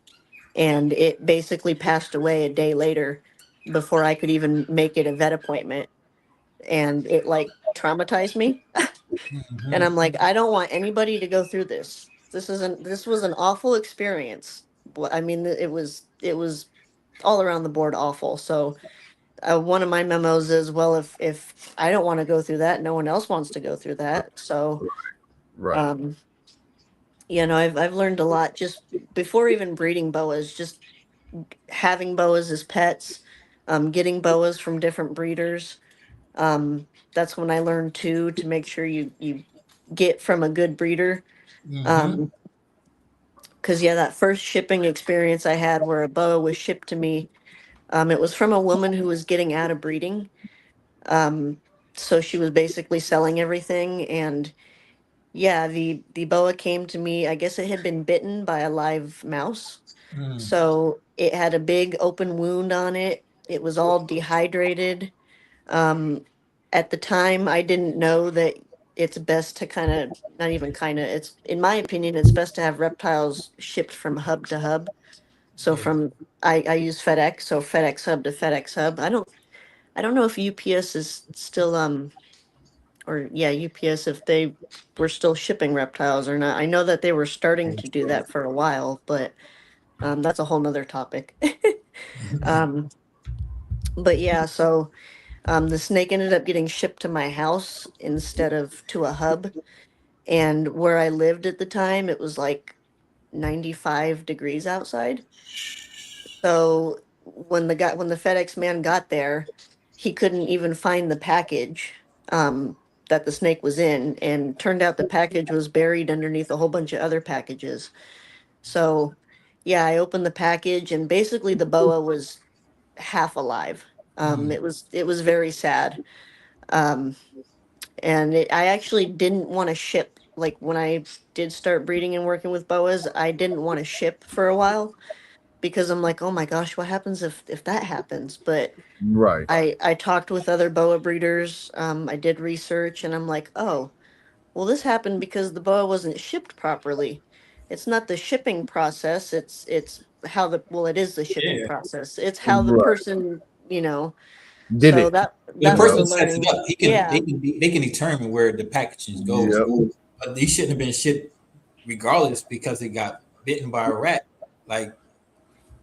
S5: and it basically passed away a day later before I could even make it a vet appointment. And it like traumatized me. And
S2: Mhm.
S5: I'm like, I don't want anybody to go through this. This was an awful experience. I mean, it was all around the board awful. So one of my memos is, well, if I don't want to go through that, no one else wants to go through that. So,
S1: Right.
S5: um, I've learned a lot just before even breeding boas, just having boas as pets, getting boas from different breeders. That's when I learned too to make sure you get from a good breeder.
S2: Mhm.
S5: Um, because yeah, that first shipping experience I had where a boa was shipped to me, it was from a woman who was getting out of breeding. Um, so she was basically selling everything, and yeah, the boa came to me. I guess it had been bitten by a live mouse.
S2: Mm.
S5: So it had a big open wound on it. It was all dehydrated. Um, at the time, I didn't know that it's best to kind of, not even kind of, it's, in my opinion, it's best to have reptiles shipped from hub to hub. So
S2: Yeah.
S5: from, I use FedEx, so FedEx hub to FedEx hub. I don't know if UPS is still, or yeah, UPS, if they were still shipping reptiles or not. I know that they were starting to do that for a while, but that's a whole nother topic. um, but yeah, so the snake ended up getting shipped to my house instead of to a hub. And where I lived at the time, it was like 95 degrees outside. So when the FedEx man got there, he couldn't even find the package that the snake was in, and turned out the package was buried underneath a whole bunch of other packages. So, yeah, I opened the package, and basically the boa was half alive.
S2: Mm.
S5: It was very sad. Um, and I actually didn't want to ship. Like when I did start breeding and working with boas, I didn't want to ship for a while because I'm like, oh my gosh, what happens if that happens? But
S1: Right.
S5: I talked with other boa breeders. I did research, and I'm like, oh, well, this happened because the boa wasn't shipped properly. It's not the shipping process. It's how the well, it is the shipping
S2: Yeah.
S5: process. It's how the
S1: Right.
S5: person, you know.
S1: Did
S5: So
S1: it?
S2: When
S5: that
S2: the
S1: You
S5: was
S1: know.
S5: a
S2: person sets it
S5: learning.
S2: up,
S5: Yeah,
S2: they can determine where the packaging goes.
S1: Yep.
S2: But they shouldn't have been shipped regardless because they got bitten by a rat. Like, oh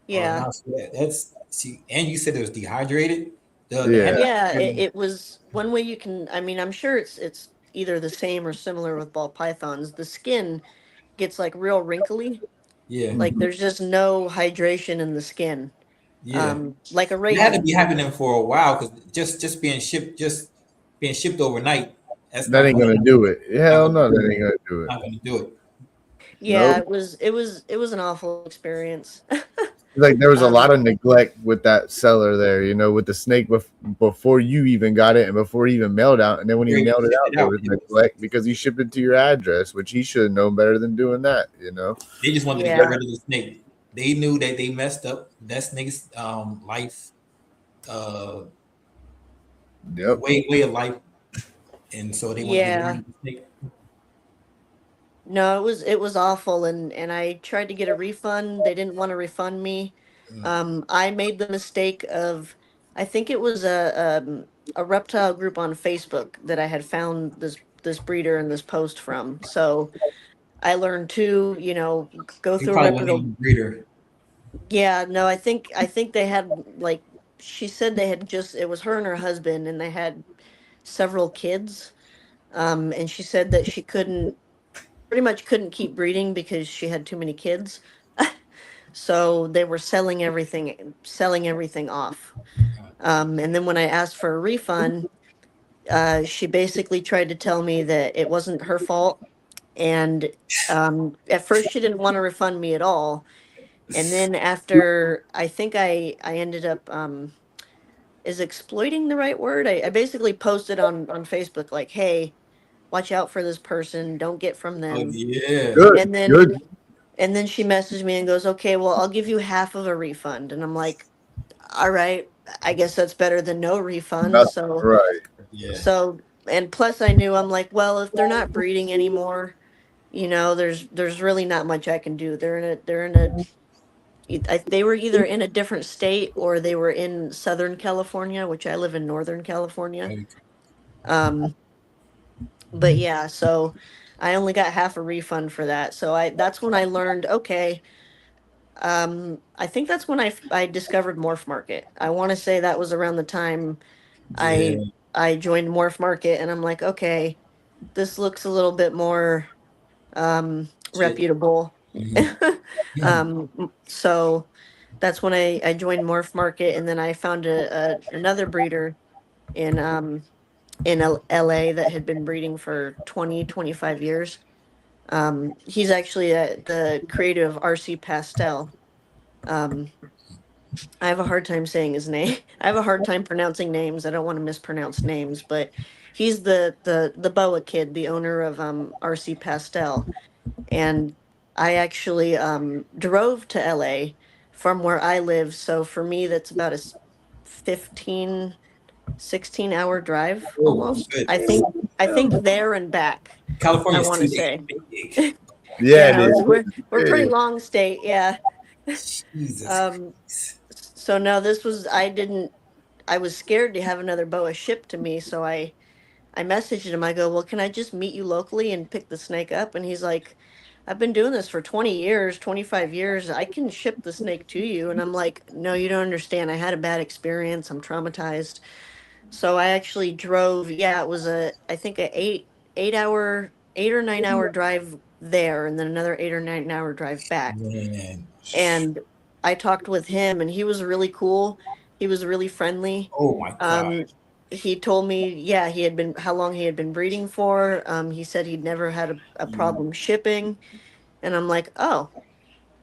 S5: yeah,
S2: no, so that's see, and you said it was dehydrated. The
S1: Yeah.
S5: yeah. It,
S2: hemisphere,
S5: it was one way you can. I mean, I'm sure it's either the same or similar with ball pythons. The skin gets like real wrinkly.
S2: yeah,
S5: Like
S1: Mhm.
S5: there's just no hydration in the skin.
S2: yeah.
S5: Like a
S2: It had to be
S5: raisin.
S2: happening for a while because just being shipped overnight, that's
S1: That ain't gonna do it.
S2: not
S1: Hell
S2: gonna
S1: no, that ain't gonna do it.
S2: not gonna do it.
S5: Yeah,
S1: Nope.
S5: it was an awful experience.
S1: Like there was a lot
S5: um,
S1: of neglect with that seller there, with the snake before you even got it and before he even mailed out. And then when he
S2: Where you
S1: mailed it
S2: ship
S1: out,
S2: it
S1: there
S2: out,
S1: was neglect because he shipped it to your address, which he should have known better than doing that.
S2: they just wanted to get
S5: yeah,
S2: rid of the snake. They knew that they messed up that snake's life, uh,
S1: Yep.
S2: way of life, and so they want to get rid
S5: yeah.
S2: of the snake.
S5: No, it was awful, and I tried to get a refund. They didn't want to refund me.
S2: Mm.
S5: I made the mistake of, I think it was a reptile group on Facebook that I had found this breeder and this post from. So I learned too, go
S2: You
S5: through a
S2: probably wasn't
S5: reputable.
S2: even a breeder.
S5: Yeah, no, I think they had like she said they had just it was her and her husband and they had several kids. And she said that she couldn't pretty much couldn't keep breeding because she had too many kids. So they were selling everything off. And then when I asked for a refund, she basically tried to tell me that it wasn't her fault. And at first she didn't want to refund me at all. And then after I think I ended up is exploiting the right word? I basically posted on Facebook like, hey, watch out for this person, don't get from
S2: Oh
S5: them.
S2: yeah.
S1: Good,
S5: And then
S1: good.
S5: and then she messaged me and goes, okay, well, I'll give you half of a refund. And I'm like, all right, I guess that's better than no refund.
S1: Nothing.
S5: So
S1: Right.
S2: Yeah.
S5: so and plus I knew I'm like, well, if they're not breeding anymore, there's really not much I can do. They were either in a different state or they were in Southern California, which I live in Northern California.
S2: Okay.
S5: Um, but yeah, so I only got half a refund for that. So that's when I learned, okay, I think that's when I discovered Morph Market. I want to say that was around the time
S2: Yeah.
S5: I joined Morph Market and I'm like, okay, this looks a little bit more
S2: Shit.
S5: reputable.
S2: Mhm. Mhm.
S5: So that's when I joined Morph Market and then I found another breeder in LA that had been breeding for 20-25 years. He's actually the creator of RC Pastel. Um, I have a hard time saying his name. I have a hard time pronouncing names. I don't want to mispronounce names, but he's the Boa kid, the owner of RC Pastel. And I actually drove to LA from where I live. So for me, that's about a 15, 16 hour drive
S2: Oh,
S5: almost.
S2: good.
S5: I think there and back, I
S2: California's
S5: want
S2: too
S5: to say.
S2: big.
S1: Yeah, it
S5: Yeah,
S1: is.
S5: we're pretty
S1: Hey,
S5: long state, yeah.
S2: Jesus
S5: Um,
S2: Christ.
S5: so no, I was scared to have another boa shipped to me, so I messaged him. I go, well, can I just meet you locally and pick the snake up? And he's like, I've been doing this for 20 years, 25 years. I can ship the snake to you. And I'm like, no, you don't understand. I had a bad experience. I'm traumatized. So I actually drove. Yeah, it was I think a 8 or 9 hour drive there, and then another 8 or 9 hour drive back.
S2: Man.
S5: And I talked with him, and he was really cool. He was really friendly.
S2: Oh my God.
S5: Um, he told me, yeah, how long he had been breeding for. He said he'd never had a problem shipping, and I'm like, oh,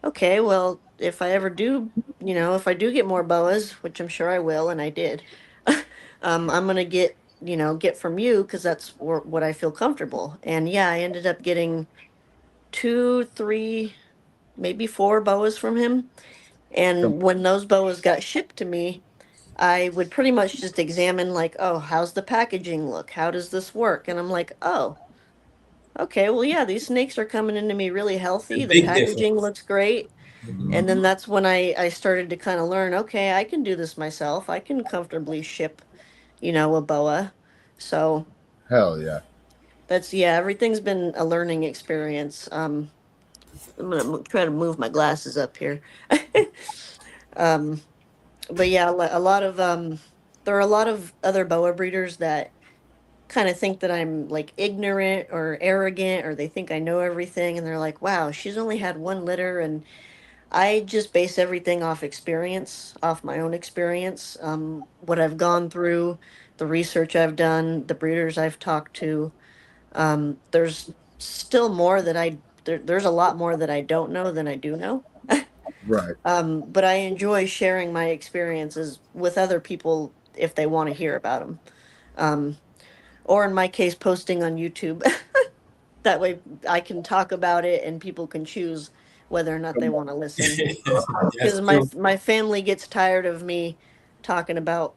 S5: okay. Well, if I do get more boas, which I'm sure I will, and I did, I'm gonna get from you because that's what I feel comfortable. And yeah, I ended up getting two, three, maybe four boas from him. And when those boas got shipped to me, I would pretty much just examine like, oh, how's the packaging look? How does this work? And I'm like, oh, okay, well, yeah, these snakes are coming into me really healthy. The
S2: Big
S5: packaging
S2: difference.
S5: looks great. And then that's when I started to kind of learn, okay, I can do this myself. I can comfortably ship, a boa. So
S1: hell yeah.
S5: yeah, everything's been a learning experience. I'm gonna try to move my glasses up here. um, but yeah, a lot of there are a lot of other boa breeders that kind of think that I'm like ignorant or arrogant or they think I know everything and they're like, wow, she's only had one litter. And I just base everything off experience, off my own experience, what I've gone through, the research I've done, the breeders I've talked to. There's still more there's a lot more that I don't know than I do know.
S1: Right.
S5: But I enjoy sharing my experiences with other people if they want to hear about them. Um, or in my case, posting on YouTube. That way I can talk about it and people can choose whether or not they want to listen.
S2: That's
S5: Because my
S2: true.
S5: my family gets tired of me talking about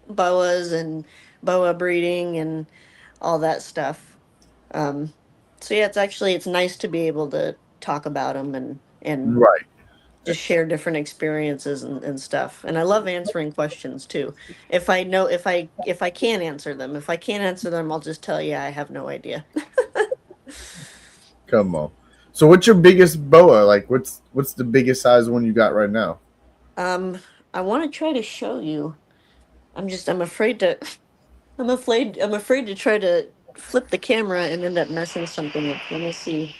S5: boas and boa breeding and all that stuff. Um, so yeah, it's nice to be able to talk about them and
S1: Right.
S5: just share different experiences and stuff. And I love answering questions too. If I can answer them, if I can't answer them, I'll just tell you I have no idea.
S1: Come on. So what's your biggest boa? Like what's the biggest size one you got right now?
S5: Um, I want to try to show you. I'm afraid to I'm afraid to try to flip the camera and end up messing something up. Let me see.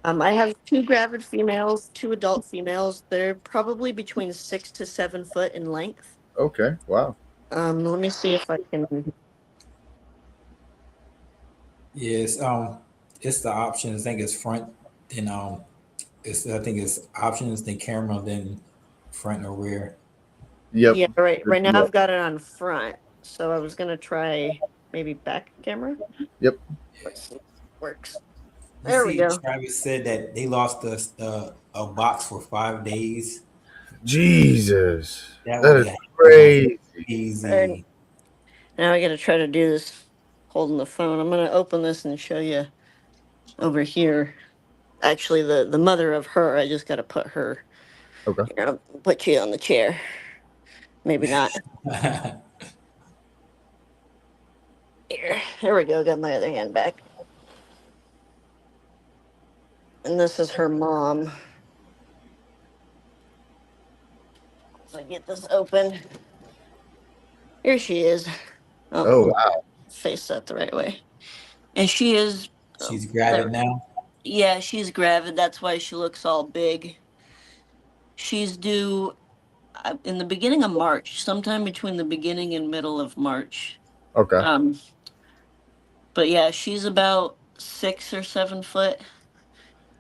S5: I have two gravid females, two adult females. They're probably between 6 to 7 foot in length.
S1: Okay. Wow.
S5: Let me see if I can.
S2: Yes, it's the options. I think it's front, then it's I think it's options, then camera, then front or rear.
S1: Yep.
S5: Yeah, right now
S1: Yep.
S5: I've got it on front. So I was gonna try maybe back camera.
S1: Yep.
S5: Let's see if it works.
S2: You
S5: There we
S2: see,
S5: go.
S2: Travis said that they lost a box for 5 days.
S1: Jesus.
S2: That
S1: That
S2: would
S1: is
S2: be
S1: crazy.
S5: And
S2: crazy.
S5: now I gotta try to do this holding the phone. I'm gonna open this and show you over here. Actually, the mother of her. I just gotta put her.
S1: Okay.
S5: Here, I'll put you on the chair. Maybe not. Here, there we go. Got my other hand back. And this is her mom. So I get this open. Here she is. Oh,
S1: Oh
S5: hold on.
S1: wow.
S5: Face that the right way. And she is. Oh,
S2: She's
S5: there.
S2: gravid now.
S5: Yeah, she's gravid. That's why she looks all big. She's due in the beginning of March, sometime between the beginning and middle of March.
S1: Okay.
S5: Um, but yeah, she's about 6 or 7 foot.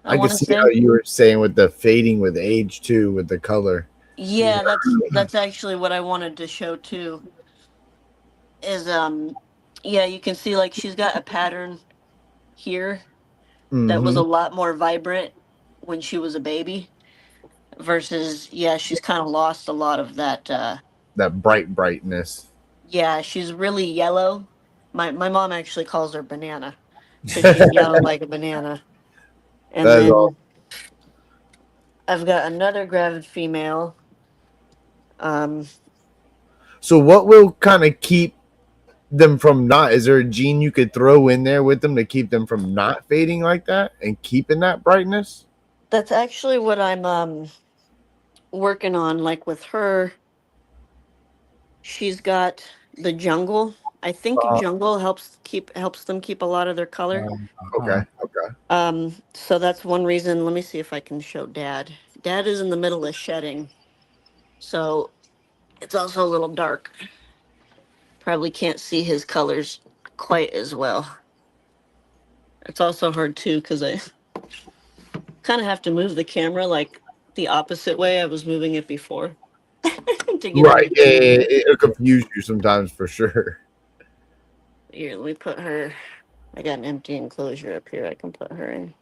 S5: I
S1: I can
S5: want to
S1: see how
S5: say.
S1: you were saying with the fading with age too, with the color.
S5: Yeah, that's actually what I wanted to show too. Is yeah, you can see like she's got a pattern here that was
S1: Mm-hmm.
S5: a lot more vibrant when she was a baby versus yeah, she's kind of lost a lot of that
S1: That bright brightness.
S5: yeah, she's really yellow. My mom actually calls her banana because she's yellow like a banana. And
S1: That is all.
S5: then I've got another gravid female. Um,
S1: So what will kind of keep them from not? Is there a gene you could throw in there with them to keep them from not fading like that and keeping that brightness?
S5: that's actually what I'm working on. Like with her, she's got the jungle. I think
S1: Uh,
S5: jungle helps them keep a lot of their color.
S1: okay.
S2: Uh-huh.
S1: Okay.
S5: So that's one reason. Let me see if I can show dad. Dad is in the middle of shedding, so it's also a little dark. Probably can't see his colors quite as well. It's also hard too because I kind of have to move the camera like the opposite way I was moving it before to get
S1: Right. Yeah,
S5: everything in.
S1: it'll confuse you sometimes for sure.
S5: Here, let me put her. I got an empty enclosure up here. I can put her in.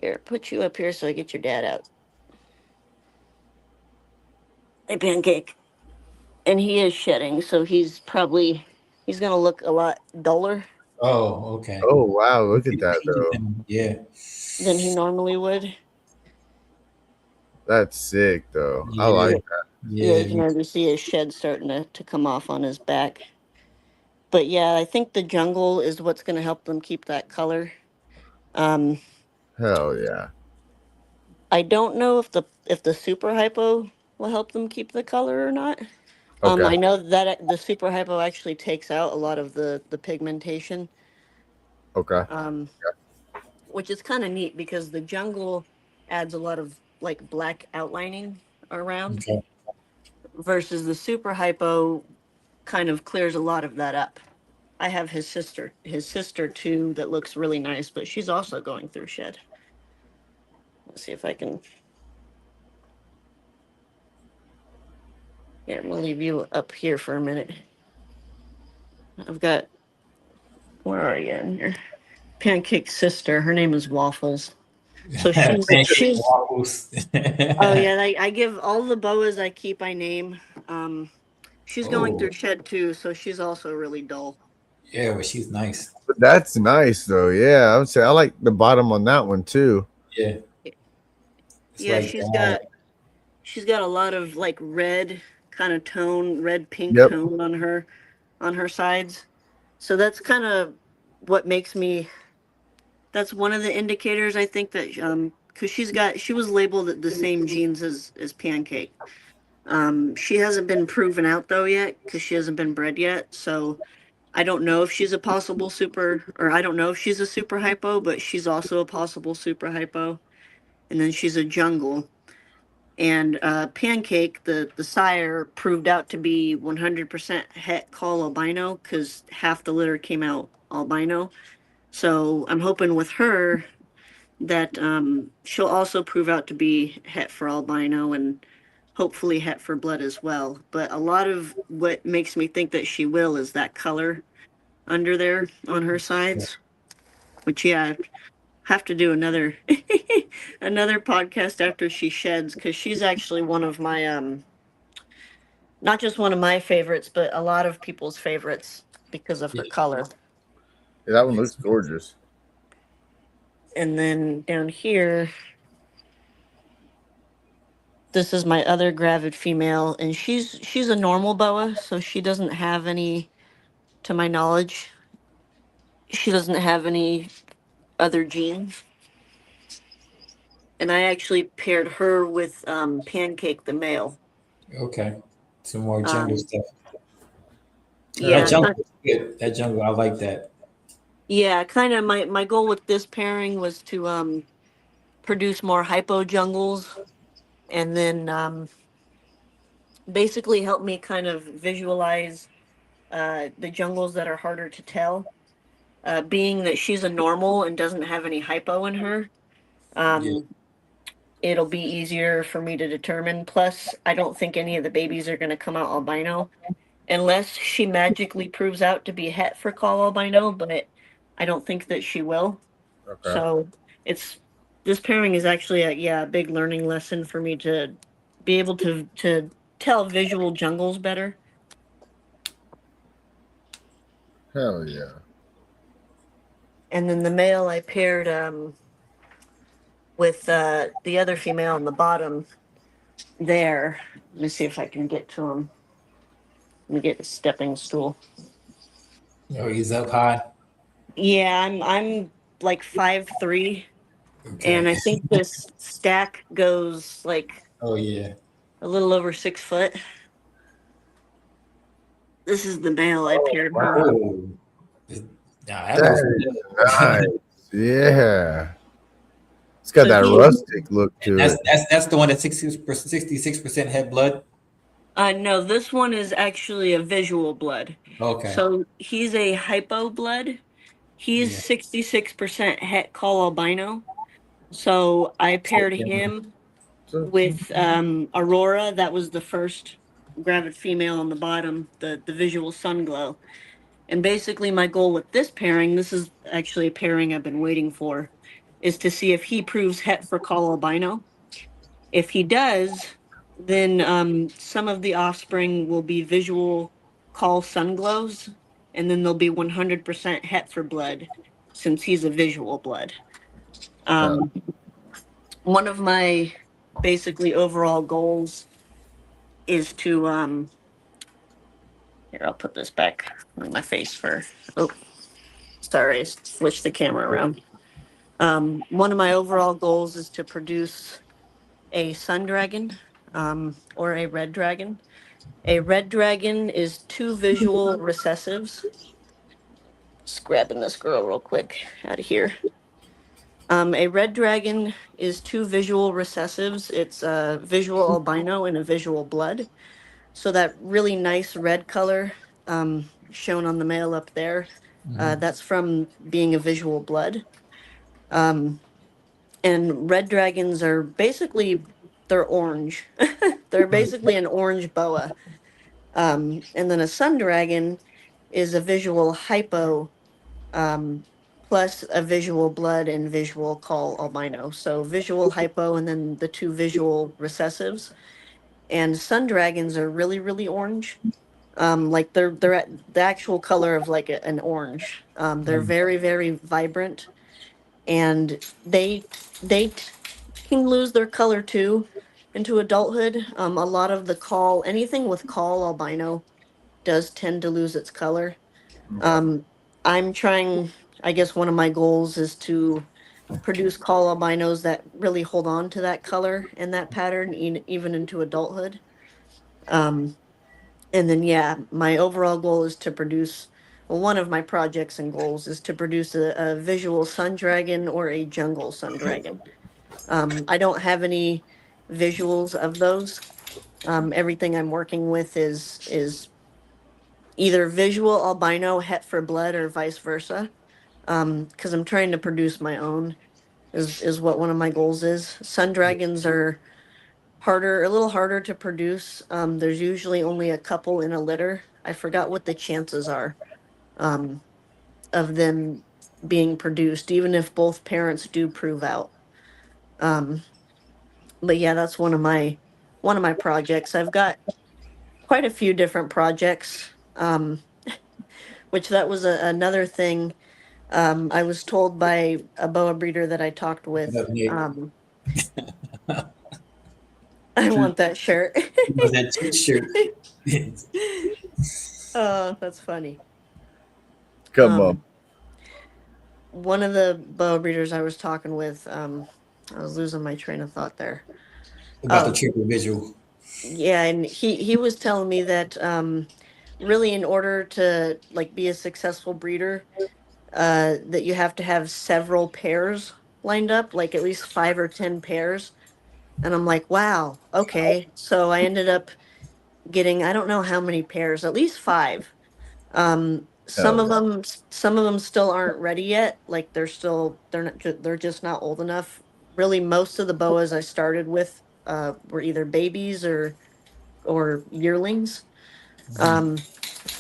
S5: Here, put you up here so I get your dad out. Hey, pancake. And he is shedding, so he's gonna look a lot duller
S2: Oh, okay.
S1: Oh wow, look at that though.
S2: Yeah.
S5: than he normally would.
S1: That's sick though. I
S2: Yeah.
S1: like
S5: Yeah, you
S2: Yeah.
S5: can already see his shed starting to come off on his back. But yeah, I think the jungle is what's gonna help them keep that color. Um,
S1: hell yeah.
S5: I don't know if the super hypo will help them keep the color or not.
S1: Okay.
S5: I know that the super hypo actually takes out a lot of the pigmentation,
S1: Okay.
S5: um, which is kind of neat because the jungle adds a lot of like black outlining around
S2: Okay.
S5: versus the super hypo kind of clears a lot of that up. I have his sister too, that looks really nice, but she's also going through shed. Let's see if I can. Yeah, I'm gonna leave you up here for a minute. I've got. Where are you in here? Pancake's sister. Her name is Waffles. So
S2: Pancake
S5: she's.
S2: waffles.
S5: Oh yeah, I give all the boas I keep I name. She's going
S2: Oh,
S5: through shed too, so she's also really dull.
S2: yeah, well, she's nice.
S1: But that's nice though. Yeah, I would say I like the bottom on that one too.
S2: Yeah. It's
S5: Yeah,
S2: like that.
S5: she's got a lot of like red kind of tone, red pink
S1: Yep.
S5: tone on her sides. So that's kind of what makes me That's one of the indicators. I think that because she was labeled the same genes as Pancake. She hasn't been proven out though yet because she hasn't been bred yet. So I don't know if she's a possible super, or I don't know if she's a super hypo, but she's also a possible super hypo. And then she's a jungle. And Pancake, the sire, proved out to be 100% het call albino because half the litter came out albino. So I'm hoping with her that she'll also prove out to be het for albino and hopefully het for blood as well. But a lot of what makes me think that she will is that color under there on her sides. Which yeah, have to do another another podcast after she sheds because she's actually one of my not just one of my favorites, but a lot of people's favorites because of her color.
S1: Yeah, that one looks gorgeous.
S5: And then down here, this is my other gravid female, and she's a normal boa, so she doesn't have any, to my knowledge, she doesn't have any other genes. And I actually paired her with Pancake, the male.
S2: Okay. Some more jungle stuff.
S5: Yeah,
S2: That jungle is good. That jungle, I like that.
S5: yeah, kind of my goal with this pairing was to produce more hypo jungles and then basically help me kind of visualize the jungles that are harder to tell. Being that she's a normal and doesn't have any hypo in her, it'll be easier for me to determine. Plus, I don't think any of the babies are going to come out albino unless she magically proves out to be het for call albino, but I don't think that she will.
S1: Okay.
S5: So this pairing is actually a big learning lesson for me to be able to tell visual jungles better.
S1: Hell yeah.
S5: And then the male I paired with the other female on the bottom there. Let me see if I can get to him. Let me get the stepping stool.
S2: Oh, he's up high.
S5: Yeah, I'm like 5'3",
S2: Okay.
S5: and I think this stack goes like
S2: Oh yeah,
S5: a little over 6 foot. This is the male I paired her.
S2: oh. Nah, that was
S1: Nice. Yeah. It's got
S5: So
S1: that rustic look to it.
S2: that's the one that's 66% head blood.
S5: No, this one is actually a visual blood.
S2: Okay.
S5: So he's a hypo blood. He's 66% het call albino. So I paired him with Aurora. That was the first gravid female on the bottom, the visual sun glow. And basically my goal with this pairing, this is actually a pairing I've been waiting for, is to see if he proves het for call albino. If he does, then some of the offspring will be visual call sun glows, and then they'll be 100% het for blood, since he's a visual blood. One of my basically overall goals is to here, I'll put this back on my face for, oh, sorry, switch the camera around. One of my overall goals is to produce a sun dragon or a red dragon. A red dragon is 2 visual recessives. Just grabbing this girl real quick out of here. A red dragon is 2 visual recessives. It's a visual albino and a visual blood. So that really nice red color shown on the male up there, that's from being a visual blood. And red dragons are basically, they're orange. They're basically an orange boa. And then a sun dragon is a visual hypo plus a visual blood and visual call albino. So visual hypo and then the 2 visual recessives. And sun dragons are really, really orange. Like they're at the actual color of like an orange. They're very, very vibrant, and they can lose their color too into adulthood. A lot of the call, anything with call albino, does tend to lose its color. I'm trying. I guess one of my goals is to produce call albinos that really hold on to that color and that pattern even into adulthood. Um, and then, yeah, my overall goal is to produce, well, one of my projects and goals is to produce a visual sun dragon or a jungle sun dragon. I don't have any visuals of those. Everything I'm working with is either visual albino het for blood or vice versa. Because I'm trying to produce my own is what one of my goals is. Sun dragons are a little harder to produce. There's usually only a couple in a litter. I forgot what the chances are um, of them being produced, even if both parents do prove out. Um, but yeah, that's one of my projects. I've got quite a few different projects, which that was another thing. I was told by a boa breeder that I talked with.
S2: What up, Nick?
S5: I want that shirt.
S2: Was that T-shirt?
S5: Oh, that's funny.
S1: Come on.
S5: One of the boa breeders I was talking with, I was losing my train of thought there.
S2: About the
S5: Oh,
S2: triple visual.
S5: yeah, and he was telling me that really in order to like be a successful breeder, that you have to have several pairs lined up, like at least 5 or 10 pairs. And I'm like, wow, okay. So I ended up getting, I don't know how many pairs, at least 5. Some
S1: Hell
S5: of
S1: yeah.
S5: them still aren't ready yet. Like they're just not old enough. Really, most of the boas I started with were either babies or yearlings. Um,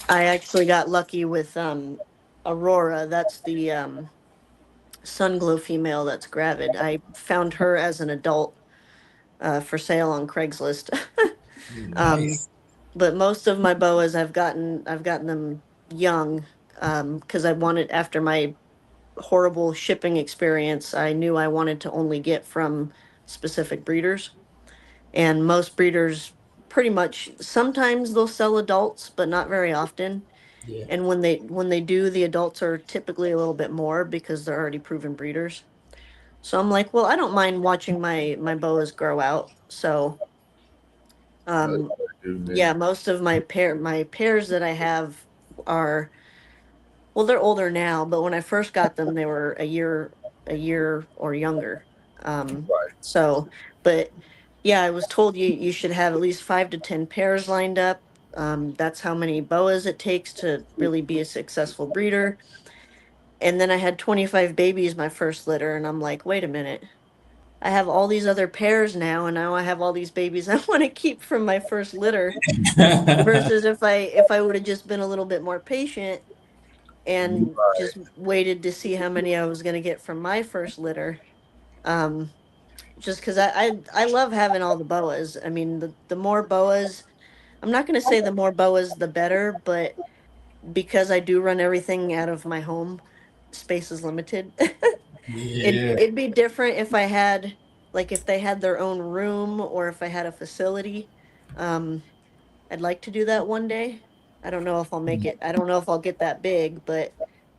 S5: I actually got lucky with Aurora. That's the sunglow female that's gravid. I found her as an adult for sale on Craigslist. um,
S2: Nice.
S5: but most of my boas I've gotten them young because I wanted, after my horrible shipping experience, I knew I wanted to only get from specific breeders. And most breeders pretty much, sometimes they'll sell adults, but not very often.
S2: Yeah.
S5: And when they do, the adults are typically a little bit more because they're already proven breeders. So I'm like, well, I don't mind watching my boas grow out. So um
S1: Dude, man.
S5: yeah, most of my pairs that I have are, well, they're older now, but when I first got them, they were a year or younger.
S1: Right.
S5: So, but yeah, I was told you should have at least 5 to 10 pairs lined up. That's how many boas it takes to really be a successful breeder. And then I had 25 babies my first litter, and I'm like, wait a minute. I have all these other pairs now, and now I have all these babies I want to keep from my first litter. Versus if I would have just been a little bit more patient and just waited to see how many I was going to get from my first litter. Um, just because I love having all the boas. I mean, the more boas, I'm not going to say the more boas the better, but because I do run everything out of my home, space is limited.
S2: Yeah.
S5: It'd be different if I had, like, if they had their own room or if I had a facility. Um, I'd like to do that one day. I don't know if I'll make it. I don't know if I'll get that big, but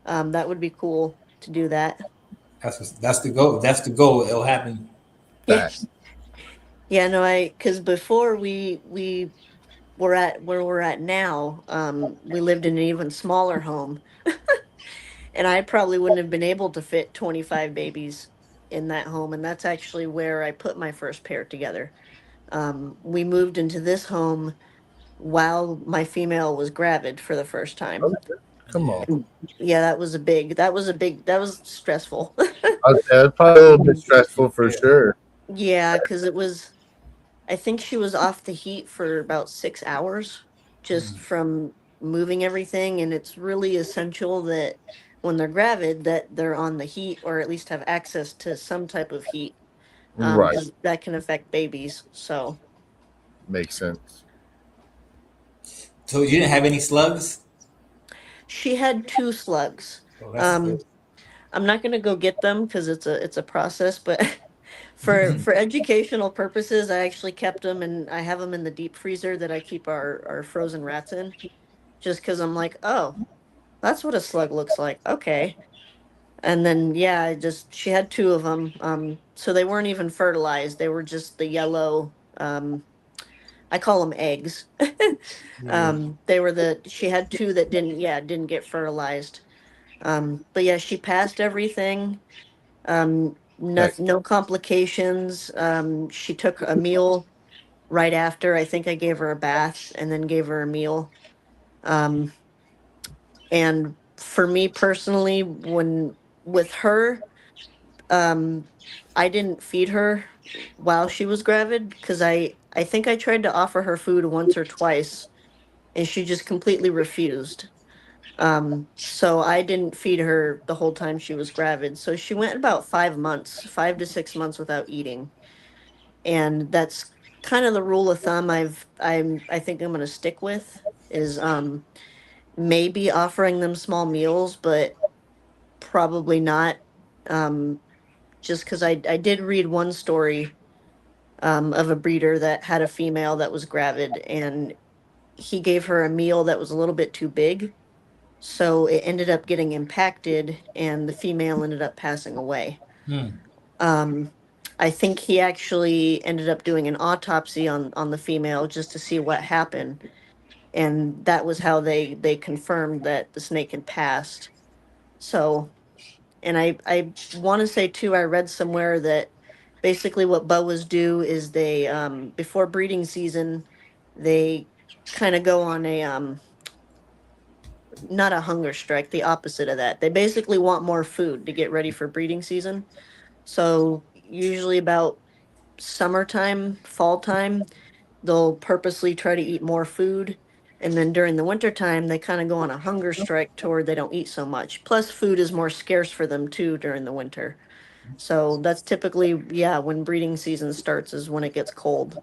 S5: that would be cool to do that.
S2: That's the goal. That's the goal. It'll happen.
S5: Yeah.
S1: Facts.
S5: Yeah, no, because before we were at where we're at now, we lived in an even smaller home, and I probably wouldn't have been able to fit 25 babies in that home, and that's actually where I put my first pair together. We moved into this home while my female was gravid for the first time.
S1: Come
S2: Yeah.
S1: on.
S5: And yeah, that was stressful.
S1: That's probably a little bit stressful for sure.
S5: Yeah, because I think she was off the heat for about 6 hours just from moving everything. And it's really essential that when they're gravid that they're on the heat or at least have access to some type of heat.
S1: Right.
S5: 'Cause that can affect babies. So
S1: Makes sense.
S2: So you didn't have any slugs?
S5: she had 2 slugs.
S2: Oh, that's good.
S5: Um, I'm not gonna go get them because it's a process, but for educational purposes, I actually kept them and I have them in the deep freezer that I keep our frozen rats in. Just because I'm like, oh, that's what a slug looks like. Okay. And then yeah, she had two of them. So they weren't even fertilized. They were just the yellow. I call them eggs.
S2: Yeah.
S5: They were she had two that didn't get fertilized. But yeah, she passed everything. No,
S1: Nice.
S5: no complications. She took a meal right after. I think I gave her a bath and then gave her a meal. Um, and for me personally, when with her, um, I didn't feed her while she was gravid because I think I tried to offer her food once or twice and she just completely refused. So I didn't feed her the whole time she was gravid. So she went about 5 months, 5 to 6 months without eating. And that's kind of the rule of thumb I think I'm gonna stick with is maybe offering them small meals, but probably not. Um, just because I did read one story of a breeder that had a female that was gravid and he gave her a meal that was a little bit too big. So it ended up getting impacted and the female ended up passing away.
S2: Hmm.
S5: Um, I think he actually ended up doing an autopsy on the female just to see what happened. And that was how they confirmed that the snake had passed. So, and I want to say too, I read somewhere that basically what boas do is they before breeding season, they kind of go on a not a hunger strike, the opposite of that. They basically want more food to get ready for breeding season. So usually about summertime, fall time, they'll purposely try to eat more food. And then during the winter time, they kind of go on a hunger strike to where they don't eat so much. Plus, food is more scarce for them too during the winter. So that's typically, yeah, when breeding season starts is when it gets cold.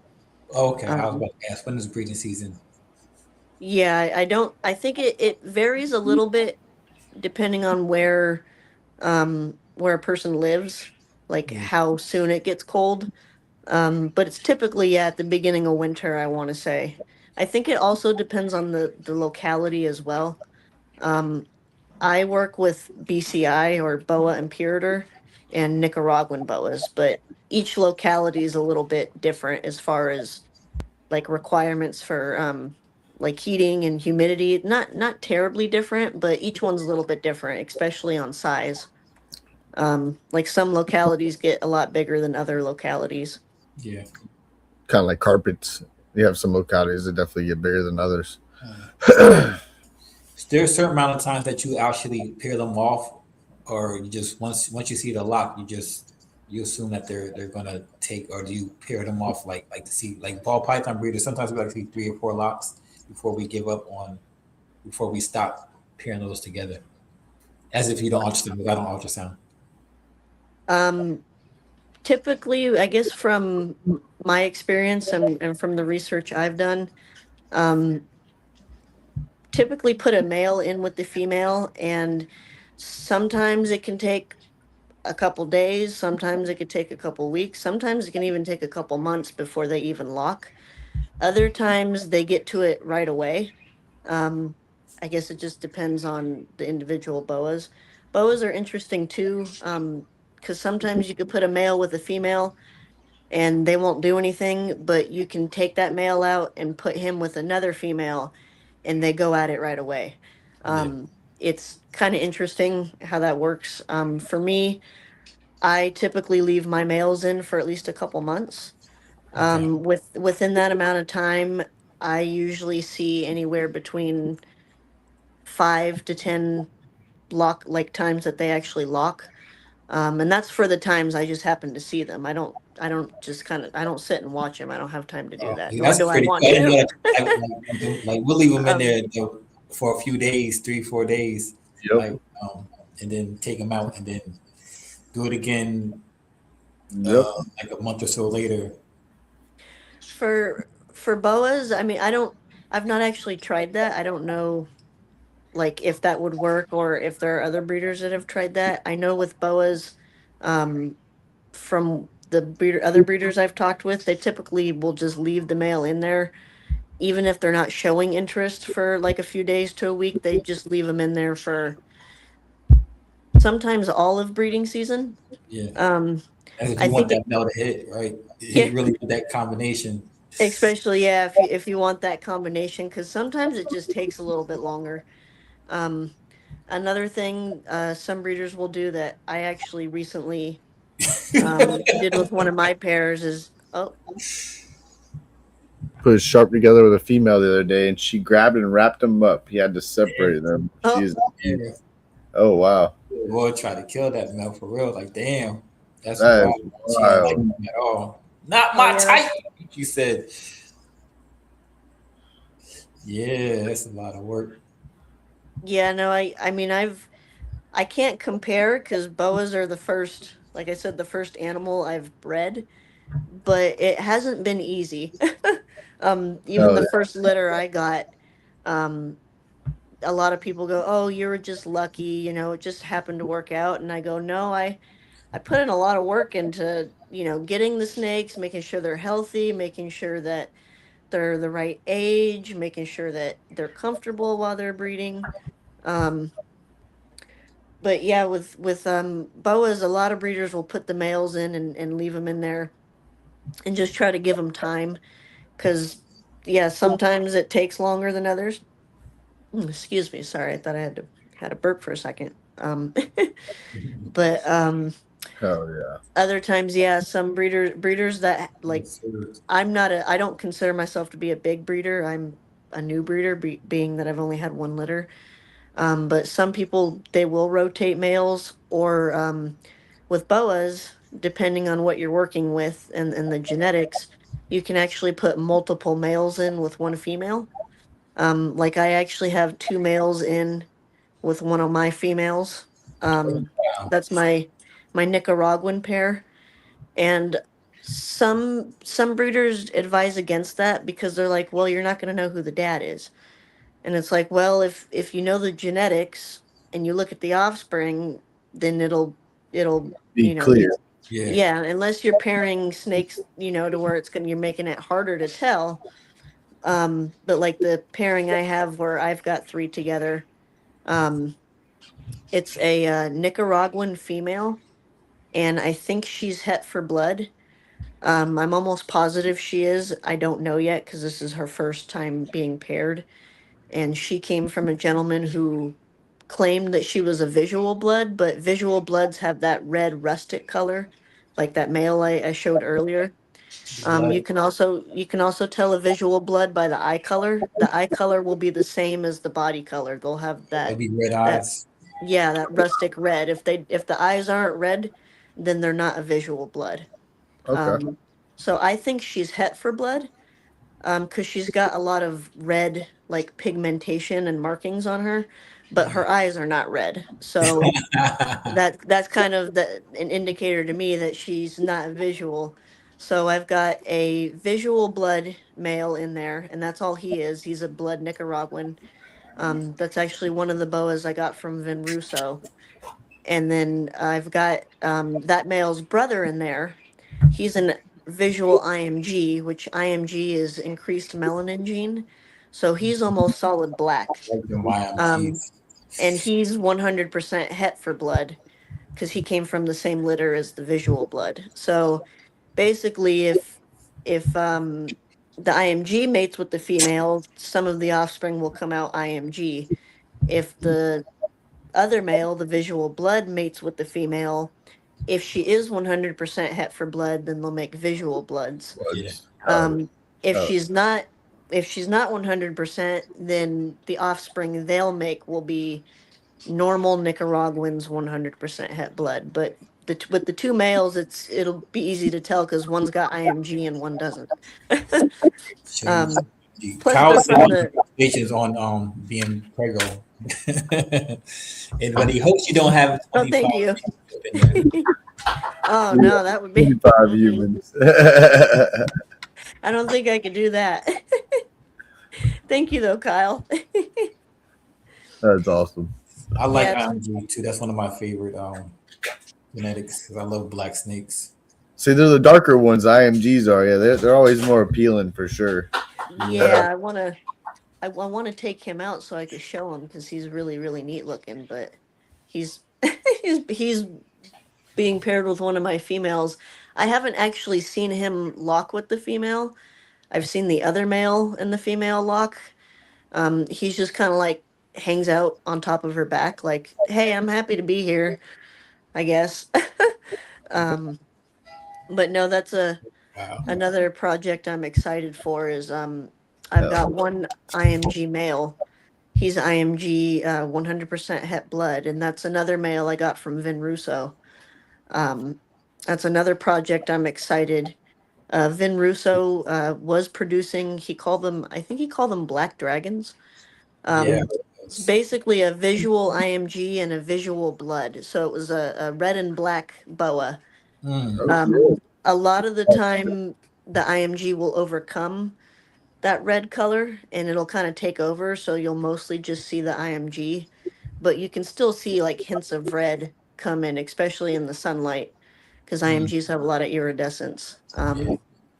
S2: Okay, I was
S5: Um,
S2: about to ask when is breeding season?
S5: yeah, I don't, I think it varies a little bit depending on where a person lives, like
S2: Yeah.
S5: how soon it gets cold. But it's typically yeah, at the beginning of winter, I want to say. I think it also depends on the locality as well. Um, I work with BCI or Boa Imperator and Nicaraguan boas, but each locality is a little bit different as far as like requirements for like heating and humidity. Not terribly different, but each one's a little bit different, especially on size. Like some localities get a lot bigger than other localities.
S2: Yeah.
S1: Kind of like carpets. You have some localities that definitely get bigger than others.
S2: Is there a certain amount of times that you actually pair them off, or you just once you see the lock, you assume that they're gonna take, or do you pair them off like to see like ball python breeders? Sometimes we like to see 3 or 4 locks before we give up on before we stop pairing those together, as if you don't ultrasound. I don't ultrasound.
S5: Um, Typically, I guess from my experience and from the research I've done, um, typically put a male in with the female, and sometimes it can take a couple days, sometimes it could take a couple weeks, sometimes it can even take a couple months before they even lock. Other times they get to it right away. Um, I guess it just depends on the individual boas. Boas are interesting too, because sometimes you could put a male with a female and they won't do anything, but you can take that male out and put him with another female and they go at it right away.
S2: Yeah.
S5: It's kind of interesting how that works. For me, I typically leave my males in for at least a couple months.
S2: Okay.
S5: Within that amount of time, I usually see anywhere between 5 to 10 lock like times that they actually lock. And that's for the times I just happen to see them. I don't just kind of, I don't sit and watch them. I don't have time to do
S2: Oh,
S5: that,
S2: yeah,
S5: nor
S2: that's
S5: do I
S2: pretty
S5: want
S2: cool. I didn't know
S5: to.
S2: that. Like we'll leave them in
S5: Um,
S2: there for a few days, 3 4 days,
S1: Yep.
S2: like and then take them out and then do it again
S1: Yep.
S2: like a month or so later.
S5: for boas, I mean, I've not actually tried that. I don't know like if that would work or if there are other breeders that have tried that. I know with boas, um, from the other breeders I've talked with, they typically will just leave the male in there even if they're not showing interest for like a few days to a week, they just leave them in there for sometimes all of breeding season.
S2: Yeah.
S5: Um,
S2: As if
S5: I
S2: you want
S5: think
S2: that male to hit, right?
S5: yeah,
S2: You really want that combination.
S5: especially yeah, if you want that combination, because sometimes it just takes a little bit longer. Um, Another thing some breeders will do that I actually recently did with one of my pairs is
S1: Put a sharp together with a female the other day, and she grabbed and wrapped them up. He had to separate them.
S5: oh
S1: She's
S2: Yeah.
S1: oh wow,
S2: Boy, try to kill that male for real. Like, damn, that's
S1: that
S2: wild.
S1: is
S2: She hadn't
S1: wild.
S2: treated him at all. Not
S5: oh
S2: my
S5: yeah,
S2: type. She said, yeah, that's a lot of work.
S5: yeah. No, I mean I can't compare because boas are the first, like I said, the first animal I've bred, but it hasn't been easy. Even
S1: Oh
S5: the
S1: yeah.
S5: first litter I got, um, a lot of people go, "Oh, you were just lucky, it just happened to work out." And I go, "No, I put in a lot of work into, getting the snakes, making sure they're healthy, making sure that they're the right age, making sure that they're comfortable while they're breeding." Um, but yeah, with boas, a lot of breeders will put the males in and leave them in there and just try to give them time because yeah, sometimes it takes longer than others. Excuse me, sorry, I thought I had a burp for a second. But
S1: Hell yeah.
S5: other times, yeah, some breeders that like
S2: Yes, sir.
S5: I don't consider myself to be a big breeder. I'm a new breeder, being that I've only had one litter. But some people they will rotate males or with boas, depending on what you're working with and the genetics, you can actually put multiple males in with one female. Like I actually have two males in with one of my females.
S2: Wow.
S5: That's my Nicaraguan pair. And some breeders advise against that because they're like, well, you're not going to know who the dad is. And it's like, well, if you know the genetics and you look at the offspring, then it'll
S1: Be clear.
S2: Yeah.
S5: yeah, unless you're pairing snakes, to where you're making it harder to tell. But like the pairing I have where I've got three together, um, it's a Nicaraguan female, and I think she's het for blood. I'm almost positive she is. I don't know yet because this is her first time being paired. And she came from a gentleman who claimed that she was a visual blood, but visual bloods have that red rustic color, like that male I showed earlier.
S2: Blood.
S5: You can also tell a visual blood by the eye color. The eye color will be the same as the body color. They'll have
S2: That'd
S5: that
S2: be red
S5: that
S2: eyes.
S5: yeah, that rustic red. If the eyes aren't red, then they're not a visual blood.
S1: Okay.
S5: So I think she's het for blood, because she's got a lot of red like pigmentation and markings on her, but her eyes are not red. So that's kind of an indicator to me that she's not visual. So I've got a visual blood male in there, and that's all he is. He's a blood Nicaraguan. That's actually one of the boas I got from Vin Russo. And then I've got that male's brother in there. He's an visual IMG, which IMG is increased melanin gene. So he's almost solid black.
S2: Like the
S5: Um,
S2: YMGs.
S5: and he's 100% het for blood because he came from the same litter as the visual blood. So basically, if the IMG mates with the female, some of the offspring will come out IMG. If the other male, the visual blood, mates with the female, if she is 100% het for blood, then they'll make visual bloods.
S2: Yeah.
S5: Um, if
S1: Oh.
S5: she's not 100%, then the offspring they'll make will be normal Nicaraguans 100% het blood. But with the two males, it'll be easy to tell because one's got IMG and one doesn't.
S2: Change.
S5: Plus
S2: Kyle
S5: they're
S2: said
S5: from the
S2: congratulations on being prego. And but he hopes you don't have
S5: oh,
S2: 25
S5: thank you.
S2: in there.
S5: Oh no, that would be
S1: 25
S5: mm-mm.
S1: humans.
S5: I don't think I could do that. Thank you though, Kyle.
S1: That's awesome.
S2: I like
S5: Yeah,
S2: IMG too. That's one of my favorite genetics because I love black snakes.
S1: See, they're the darker ones. IMGs are. Yeah, they're always more appealing for sure.
S5: yeah, I want to take him out so I could show him because he's really really neat looking, but he's he's being paired with one of my females. I haven't actually seen him lock with the female. I've seen the other male and the female lock. He's just kind of like hangs out on top of her back, like, "Hey, I'm happy to be here," I guess. um, but no, that's
S2: Wow.
S5: another project I'm excited for. Is I've got one IMG male. He's IMG 100% het blood, and that's another male I got from Vin Russo. Um, that's another project I'm excited. Vin Russo was producing. He called them, I think he called them Black Dragons.
S2: Yeah.
S5: It's basically a visual IMG and a visual blood. So it was a red and black boa.
S2: Mm.
S5: A lot of the time, the IMG will overcome that red color and it'll kind of take over. So you'll mostly just see the IMG, but you can still see like hints of red come in, especially in the sunlight, because
S2: Mm.
S5: IMGs have a lot of iridescence.
S2: Yeah.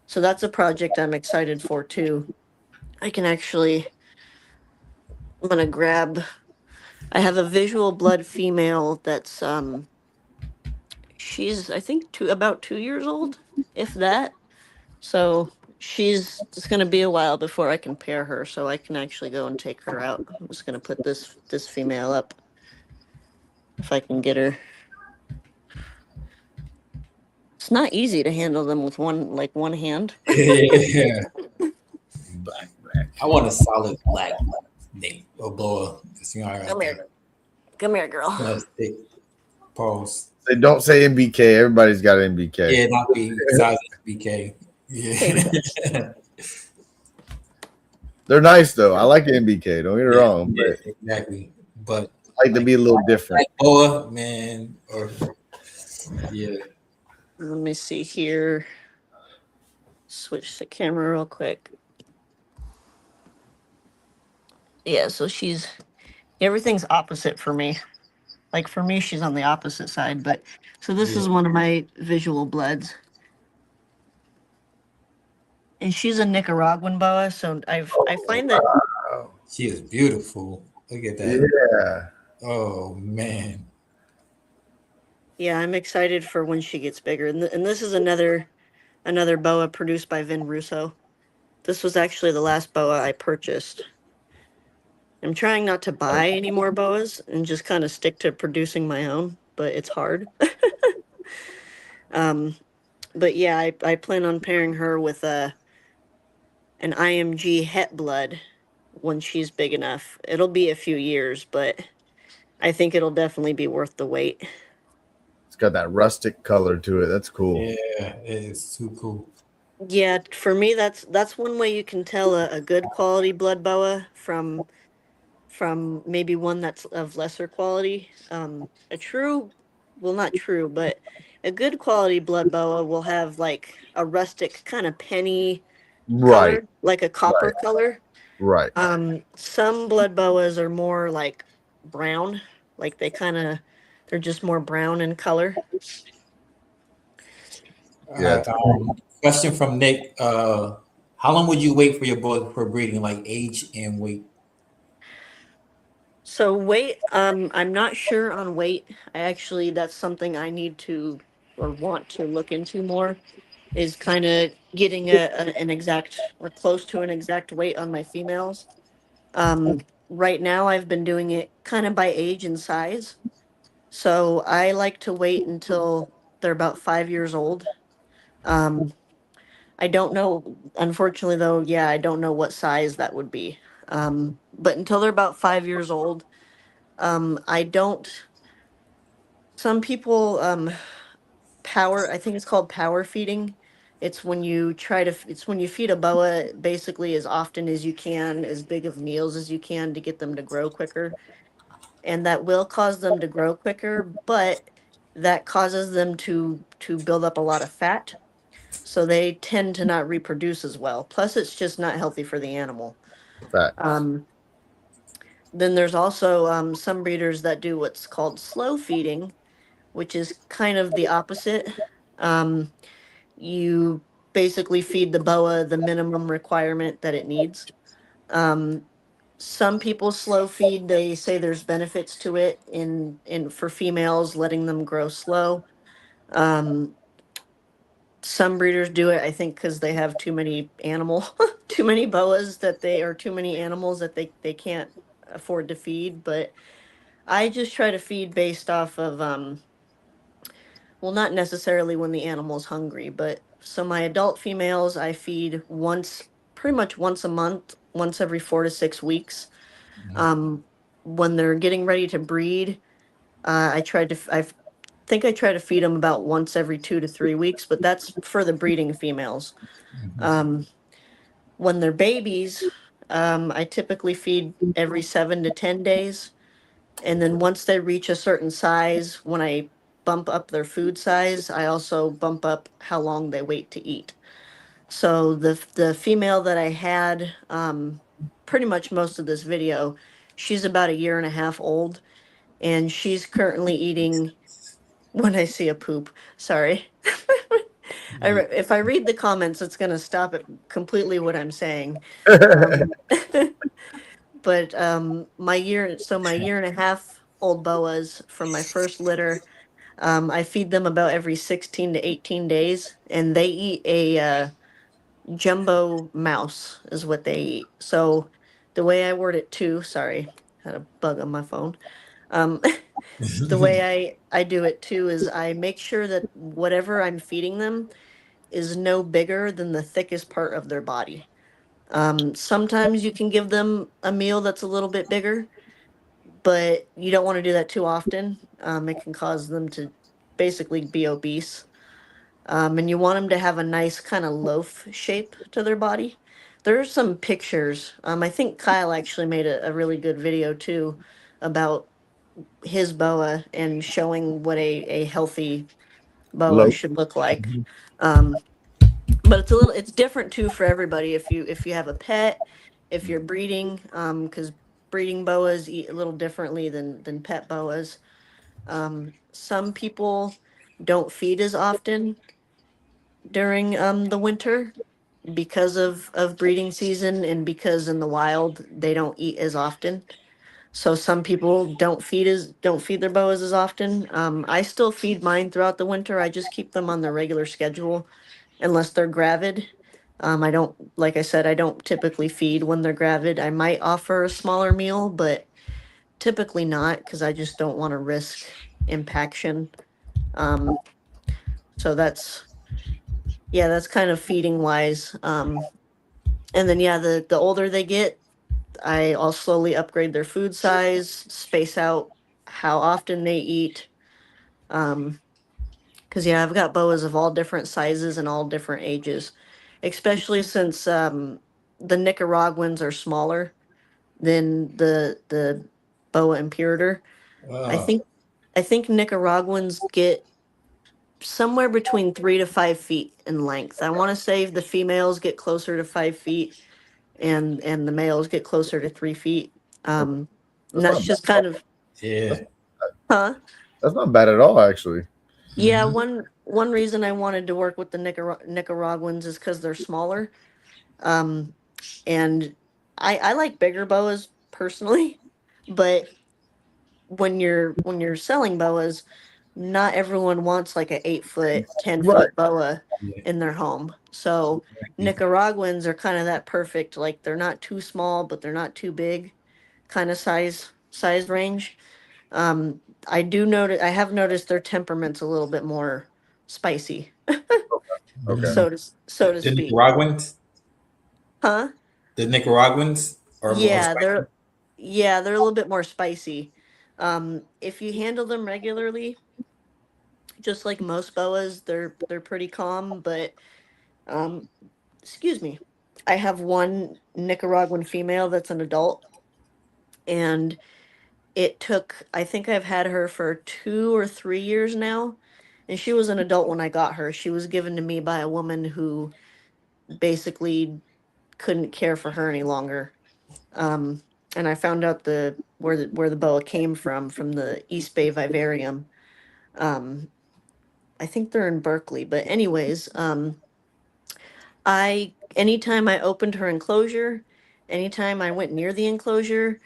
S5: So that's a project I'm excited for too. I can actually, I'm gonna grab. I have a visual blood female that's she's I think about 2 years old, if that. So it's gonna be a while before I can pair her, so I can actually go and take her out. I'm just gonna put this female up if I can get her. It's not easy to handle them with one hand.
S2: Yeah. Black. I want a solid black name or blower. You know,
S5: Come here. Come here, girl.
S2: Stick. Pause.
S1: They don't say MBK. Everybody's got MBK.
S2: Yeah, not be size BK. Yeah.
S1: They're nice though. I like MBK. Don't get me wrong,
S2: Yeah,
S1: but
S2: exactly. But
S1: I like to be a little different.
S2: like boa, man, or yeah.
S5: Let me see here. Switch the camera real quick. Yeah, so everything's opposite for me. Like for me, she's on the opposite side, but so this is one of my visual bloods. And she's a Nicaraguan boa, so I find that
S2: She is beautiful. Look at that.
S1: Yeah.
S2: Oh man.
S5: yeah, I'm excited for when she gets bigger. And this is another boa produced by Vin Russo. This was actually the last boa I purchased. I'm trying not to buy any more boas and just kind of stick to producing my own, but it's hard. But yeah, I plan on pairing her with an IMG het blood when she's big enough. It'll be a few years, but I think it'll definitely be worth the wait.
S1: It's got that rustic color to it. That's cool.
S2: Yeah, it is too cool.
S5: Yeah, for me, that's one way you can tell a good quality blood boa from maybe one that's of lesser quality. A true, well, not true, but a good quality blood boa will have like a rustic kind of penny
S1: Right.
S5: color, like a copper color.
S1: Right.
S5: Some blood boas are more like brown, like they're just more brown in color.
S1: Yeah.
S2: Question from Nick. How long would you wait for your boy for breeding, like age and weight?
S5: So weight, I'm not sure on weight. That's something I need to or want to look into more, is kind of getting an exact or close to an exact weight on my females. Right now I've been doing it kind of by age and size. So I like to wait until they're about 5 years old. I don't know, unfortunately though, yeah, I don't know what size that would be. But until they're about 5 years old, I don't. Some people I think it's called power feeding. It's when you feed a boa basically as often as you can, as big of meals as you can to get them to grow quicker. And that will cause them to grow quicker, but that causes them to build up a lot of fat. So they tend to not reproduce as well. Plus it's just not healthy for the animal.
S1: Fact.
S5: Then there's also some breeders that do what's called slow feeding, which is kind of the opposite. You basically feed the boa the minimum requirement that it needs. Some people slow feed. They say there's benefits to it in for females, letting them grow slow. Um, some breeders do it, I think, because they have too many too many boas that they or too many animals that they can't afford to feed. But I just try to feed based off of well, not necessarily when the animal's hungry, but so my adult females I feed once, pretty much once a month, once every 4 to 6 weeks.
S2: Mhm.
S5: Um, when they're getting ready to breed, I think I try to feed them about once every 2 to 3 weeks, but that's for the breeding females.
S2: Mhm.
S5: Um, when they're babies, I typically feed every 7 to 10 days. And then once they reach a certain size, when I bump up their food size, I also bump up how long they wait to eat. So the female that I had, pretty much most of this video, she's about a year and a half old, and she's currently eating. When I see a poop, sorry. If I read the comments, it's gonna stop it completely what I'm saying. Um, but my year and a half old boas from my first litter, I feed them about every 16 to 18 days, and they eat a jumbo mouse is what they eat. So the way I word it too, sorry, had a bug on my phone. Um, the way I do it too is I make sure that whatever I'm feeding them is no bigger than the thickest part of their body. Sometimes you can give them a meal that's a little bit bigger, but you don't want to do that too often. It can cause them to basically be obese. And you want them to have a nice kind of loaf shape to their body. There are some pictures. I think Kyle actually made a really good video too about his boa and showing what a healthy boa
S1: Low.
S5: should look like.
S2: Mhm.
S5: Um, but it's different too for everybody. If you have a pet, if you're breeding, because breeding boas eat a little differently than pet boas. Some people don't feed as often during the winter because of breeding season and because in the wild they don't eat as often. So some people don't feed their boas as often. I still feed mine throughout the winter. I just keep them on the regular schedule unless they're gravid. I don't, like I said, I don't typically feed when they're gravid. I might offer a smaller meal, but typically not because I just don't want to risk impaction. Um, so that's kind of feeding wise. And then yeah, the older they get, I'll slowly upgrade their food size, space out how often they eat. Um, because yeah, I've got boas of all different sizes and all different ages, especially since the Nicaraguans are smaller than the boa imperator. I
S2: Wow.
S5: think I think Nicaraguans get somewhere between 3 to 5 feet in length. I want to say the females get closer to 5 feet and the males get closer to 3 feet. Um, and
S1: That's
S5: that's
S1: not bad.
S5: just kind of,
S2: Yeah.
S5: huh?
S1: That's not bad at all, actually.
S5: Yeah,
S2: Mhm.
S5: one reason I wanted to work with the Nicaraguans is because they're smaller. Um, and I like bigger boas personally, but when you're selling boas, not everyone wants like a 8 foot, ten
S1: Right.
S5: foot boa
S2: Yeah.
S5: in their home. So Nicaraguans are kind of that perfect, like they're not too small, but they're not too big kind of size range. Um, I have noticed their temperament's a little bit more spicy,
S1: Okay.
S2: Mhm.
S5: so to
S2: The
S5: speak.
S2: Nicaraguans,
S5: Huh?
S2: the Nicaraguans are more
S5: Yeah,
S2: spicy.
S5: they're a little bit more spicy. If you handle them regularly, just like most boas, they're pretty calm, but um excuse me. I have one Nicaraguan female that's an adult, and I think I've had her for 2 or 3 years now. And she was an adult when I got her. She was given to me by a woman who basically couldn't care for her any longer. Um, and I found out where the boa came from the East Bay Vivarium. Um, I think they're in Berkeley, but anyways, I anytime I opened her enclosure anytime I went near the enclosure,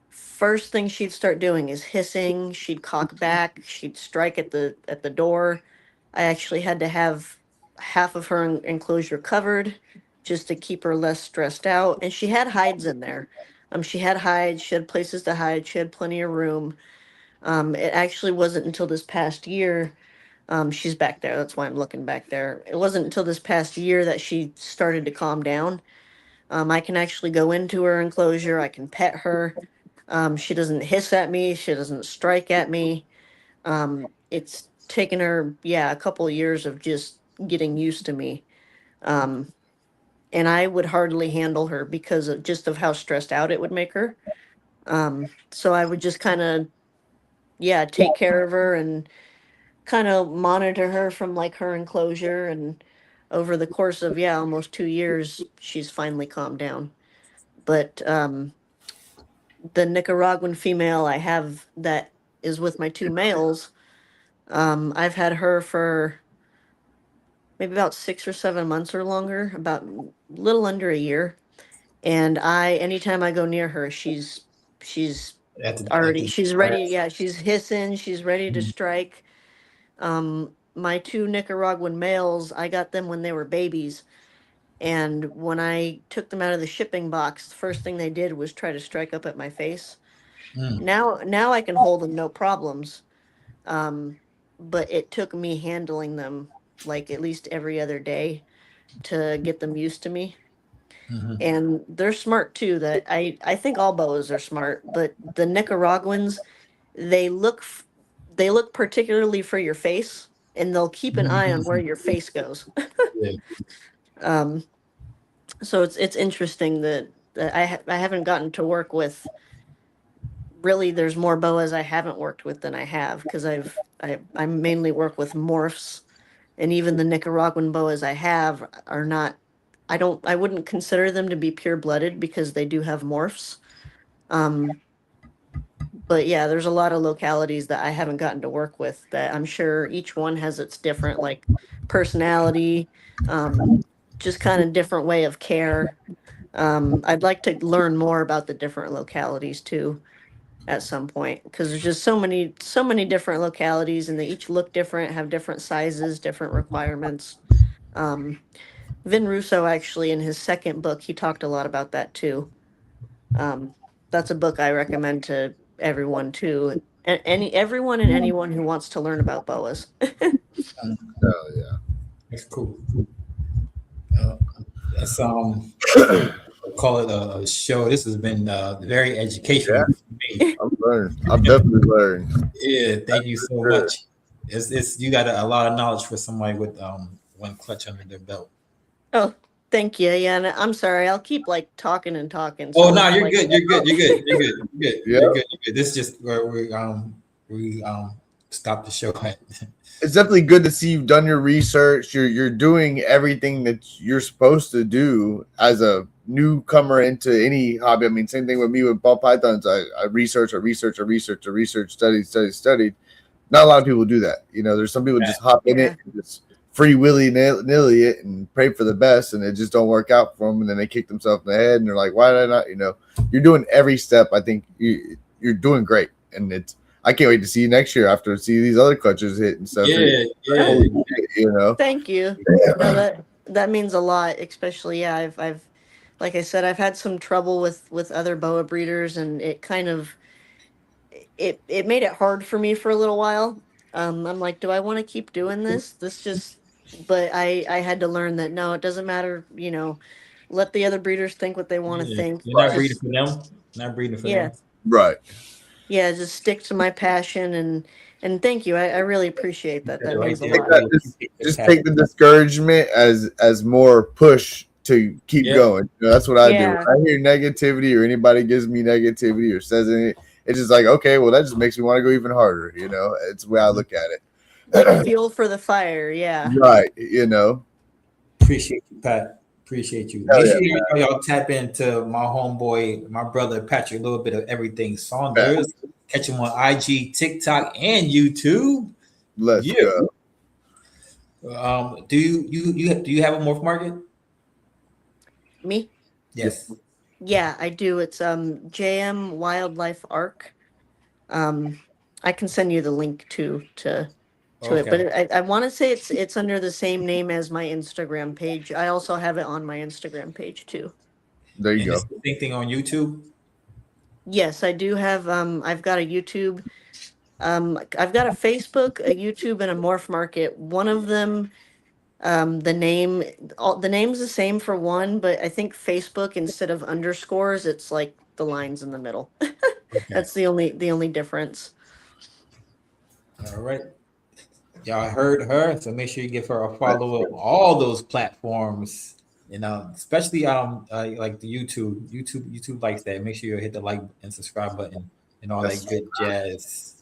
S5: first thing she'd start doing is hissing. She'd cock back. She'd strike at the door. I actually had to have half of her enclosure covered just to keep her less stressed out. And she had hides in there. She had hides. She had places to hide. She had plenty of room. It actually wasn't until this past year. She's back there. That's why I'm looking back there. It wasn't until this past year that she started to calm down. I can actually go into her enclosure. I can pet her. She doesn't hiss at me. She doesn't strike at me. It's taken her, yeah, a couple of years of just getting used to me. Um, and I would hardly handle her because of just of how stressed out it would make her. So I would just kind of, yeah, take care of her and kind of monitor her from like her enclosure. And over the course of, yeah, almost 2 years, she's finally calmed down. But the Nicaraguan female I have that is with my two males, I've had her for maybe about 6 or 7 months or longer, about a little under a year. And anytime I go near her, she's she's ready. Yeah, she's hissing. She's ready to strike. My two Nicaraguan males, I got them when they were babies. And when I took them out of the shipping box, the first thing they did was try to strike up at my face.
S2: Mm.
S5: Now I can hold them no problems. But it took me handling them like at least every other day to get them used to me.
S2: Mm-hmm.
S5: And they're smart too. That I think all boas are smart, but the Nicaraguans, they look they look particularly for your face, and they'll keep an eye on where your face goes.
S2: Yeah.
S5: um, so it's interesting that I haven't gotten to work with. Really, there's more boas I haven't worked with than I have because I mainly work with morphs, and even the Nicaraguan boas I have are not. I wouldn't consider them to be pure blooded because they do have morphs. Um, but yeah, there's a lot of localities that I haven't gotten to work with that I'm sure each one has its different like personality, just kind of different way of care. I'd like to learn more about the different localities too at some point because there's just so many different localities and they each look different, have different sizes, different requirements. Um, Vin Russo actually in his second book he talked a lot about that too. Um, that's a book I recommend to everyone too. Everyone and anyone who wants to learn about boas.
S1: Oh yeah.
S2: That's cool. That's call it a show. This has been very educational for me.
S1: I'm definitely learned.
S2: Yeah, thank you so much. It's you got a lot of knowledge for somebody with one clutch under their belt.
S5: Oh, thank you. Yeah, and I'm sorry. I'll keep like talking and talking.
S2: Oh
S5: So
S2: no,
S5: it's
S2: you're
S5: like,
S2: good. You're good. You're good. You're good. You're good.
S1: Yeah.
S2: You're good. You're good. This is just where we stop the show at.
S1: It's definitely good to see you've done your research. You're doing everything that you're supposed to do as a newcomer into any hobby. I mean, same thing with me with ball pythons. I research, studied. Not a lot of people do that. You know, there's some people just hop in it and just free willy nilly it and pray for the best, and it just don't work out for them, and then they kick themselves in the head and they're like, why did I not? You know, you're doing every step. I think you're doing great, and I can't wait to see you next year after see these other clutches hit and stuff.
S2: Yeah.
S1: You know.
S5: Thank you.
S1: Yeah.
S5: No, that means a lot, especially I've like I said, I've had some trouble with other boa breeders, and it kind of it made it hard for me for a little while. I'm like, do I want to keep doing this? But I had to learn that no, it doesn't matter. You know, let the other breeders think what they want to think.
S2: You're not breeding for them. Not breeding for them.
S1: Right.
S5: Yeah, just stick to my passion and thank you. I really appreciate that. That means a lot.
S1: Just take the discouragement as more push to keep going. You know, that's what I do. When I hear negativity or anybody gives me negativity or says anything, it's just like, okay, well, that just makes me want to go even harder. You know, it's the way I look at it.
S5: Fuel for the fire. Yeah.
S1: Right. You know.
S2: Appreciate you, Pat. Appreciate you. Make sure y'all tap into my homeboy, my brother Patrick, a little bit of everything Saunders. Catch him on IG, TikTok, and YouTube.
S1: Let's go.
S2: Do you have a morph market?
S5: Me?
S2: Yes.
S5: Yeah, I do. It's JM Wildlife Arc. I can send you the link to it, but
S2: Okay.
S5: I want to say it's under the same name as my Instagram page. I also have it on my Instagram page too.
S1: There you
S2: And it's
S1: go.
S2: the same thing on YouTube.
S5: Yes, I do have I've got a YouTube. I've got a Facebook, a YouTube, and a Morph Market. One of them, the name, the name's the same for one, but I think Facebook, instead of underscores, it's like the lines in the middle.
S2: Okay.
S5: That's the only difference.
S2: All right. Y'all heard her, so make sure you give her a follow on all those platforms. You know, especially like the YouTube likes that. Make sure you hit the like and subscribe button and all that good jazz.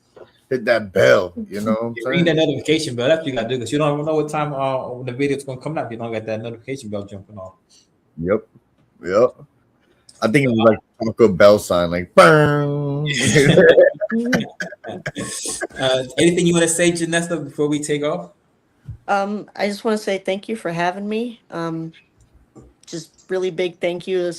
S1: Hit that bell. You know what I'm
S2: Ring that
S1: saying?
S2: notification bell. That's what you gotta do because you don't know what time when the video's gonna come out. If you don't get that notification bell jumping off.
S1: Yep. Yep. I think
S2: So,
S1: it was like Taco Bell sign, like bang.
S2: anything you want to say, Janessa, before we take off?
S5: I just want to say thank you for having me. Just really big thank you.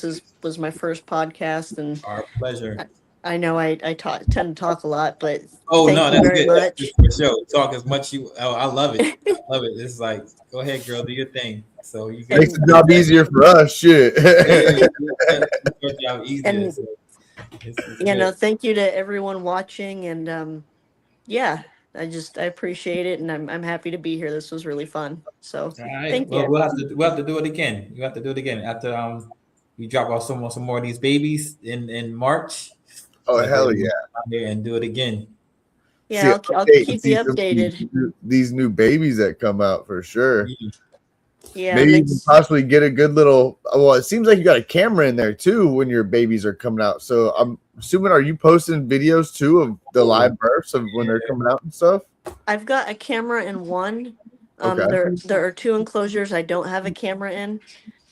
S5: Was my first podcast, and
S2: Our pleasure.
S5: I know I tend to talk a lot, but
S2: Oh
S5: thank
S2: no,
S5: you
S2: that's
S5: very
S2: good. That's
S5: much.
S2: good for sure. Talk as much you. Oh, I love it. I love it. It's like, go ahead, girl, do your thing. So you get
S1: Makes the job easier for us. Shit.
S2: your job easier.
S5: And
S2: So it's
S5: you know,
S2: good.
S5: thank you to everyone watching, and yeah, I appreciate it, and I'm happy to be here. This was really fun. So
S2: All right.
S5: thank
S2: Well,
S5: you.
S2: we'll have to do it again. You have to do it again after we drop off some more of these babies in March.
S1: Oh
S2: We'll have
S1: hell
S2: to
S1: yeah!
S2: out there and do it again.
S1: See,
S5: Yeah, I'll
S1: update and
S5: keep
S1: see
S5: you updated.
S1: these new babies that come out for sure.
S5: Yeah,
S1: Maybe
S5: I'm
S1: even possibly get a good little. Well, it seems like you got a camera in there too when your babies are coming out. So I'm assuming, are you posting videos too of the live births of when they're coming out and stuff?
S5: I've got a camera in one.
S1: Okay.
S5: There are two enclosures I don't have a camera in.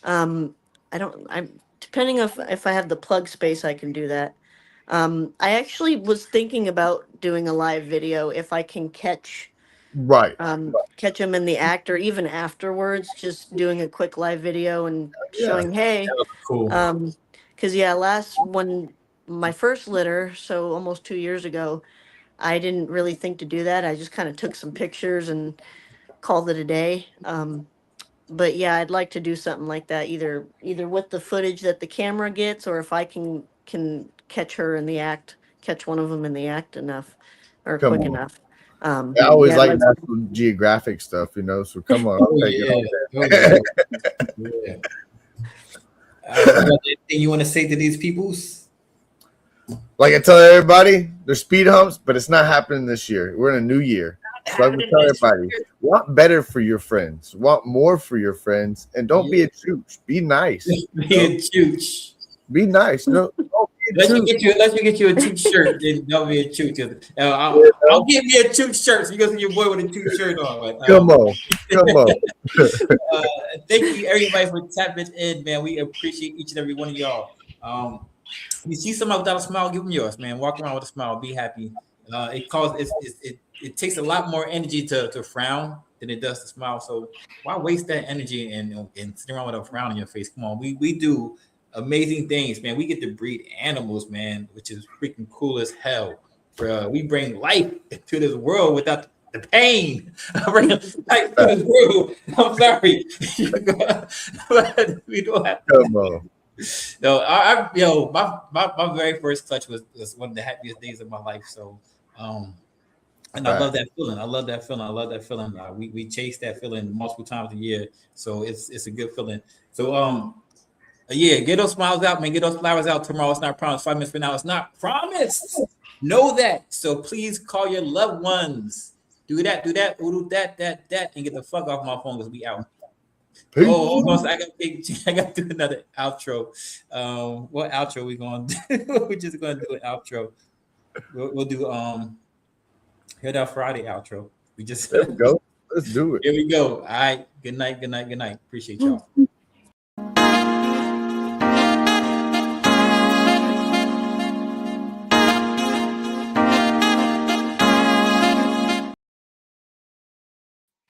S5: I don't. I'm depending if I have the plug space, I can do that. I actually was thinking about doing a live video if I can
S1: Right.
S5: catch them in the act, or even afterwards, just doing a quick live video and
S1: Yeah.
S5: showing, hey,
S2: Cool.
S5: because yeah, my first litter, so almost 2 years ago, I didn't really think to do that. I just kind of took some pictures and called it a day. But yeah, I'd like to do something like that, either with the footage that the camera gets, or if I can catch her in the act, catch one of them in the act enough, or
S1: Come
S5: quick
S1: on.
S5: enough.
S1: I always
S5: Yeah,
S1: like
S5: like,
S1: National Geographic stuff, you know. So come on, I'll
S2: Oh
S1: take
S2: yeah.
S1: it.
S2: Oh yeah. Yeah. Anything you want to say to these peoples?
S1: Like I tell everybody, there's speed humps, but it's not happening this year. We're in a new year. So I would tell everybody, want better for your friends, want more for your friends, and don't be a chooch. Be nice.
S2: Be a chooch.
S1: Be nice. No, don't be a chooch.
S2: Unless you get you a chooch shirt, then don't be a chooch. I'll give you a chooch shirt so you go see your boy with a chooch shirt on. But,
S1: Come on. Come on.
S2: thank you everybody for tapping in, man. We appreciate each and every one of y'all. You see somebody without a smile, give them yours, man. Walk around with a smile, be happy. It takes a lot more energy to frown than it does to smile. So why waste that energy and sit around with a frown on your face? Come on, we do amazing things, man. We get to breed animals, man, which is freaking cool as hell. We bring life to this world without the pain. I bring life to this world. I'm sorry, but we don't have.
S1: Come on.
S2: No, my very first clutch was one of the happiest days of my life. So, and I love that feeling. I love that feeling. We chase that feeling multiple times a year, so it's a good feeling. So, yeah, get those smiles out, man. Get those flowers out tomorrow. It's not promised. 5 minutes from now, it's not promised. Know that. So please call your loved ones. Do that, do that, and get the fuck off my phone because we out.
S1: Peace.
S2: Oh, I got to do another outro. What outro we going to do? We're just going to do an outro. We'll do Hit Out Friday outro. We just
S1: There we go. Let's do it.
S2: Here we go. All right. Good night. Appreciate y'all.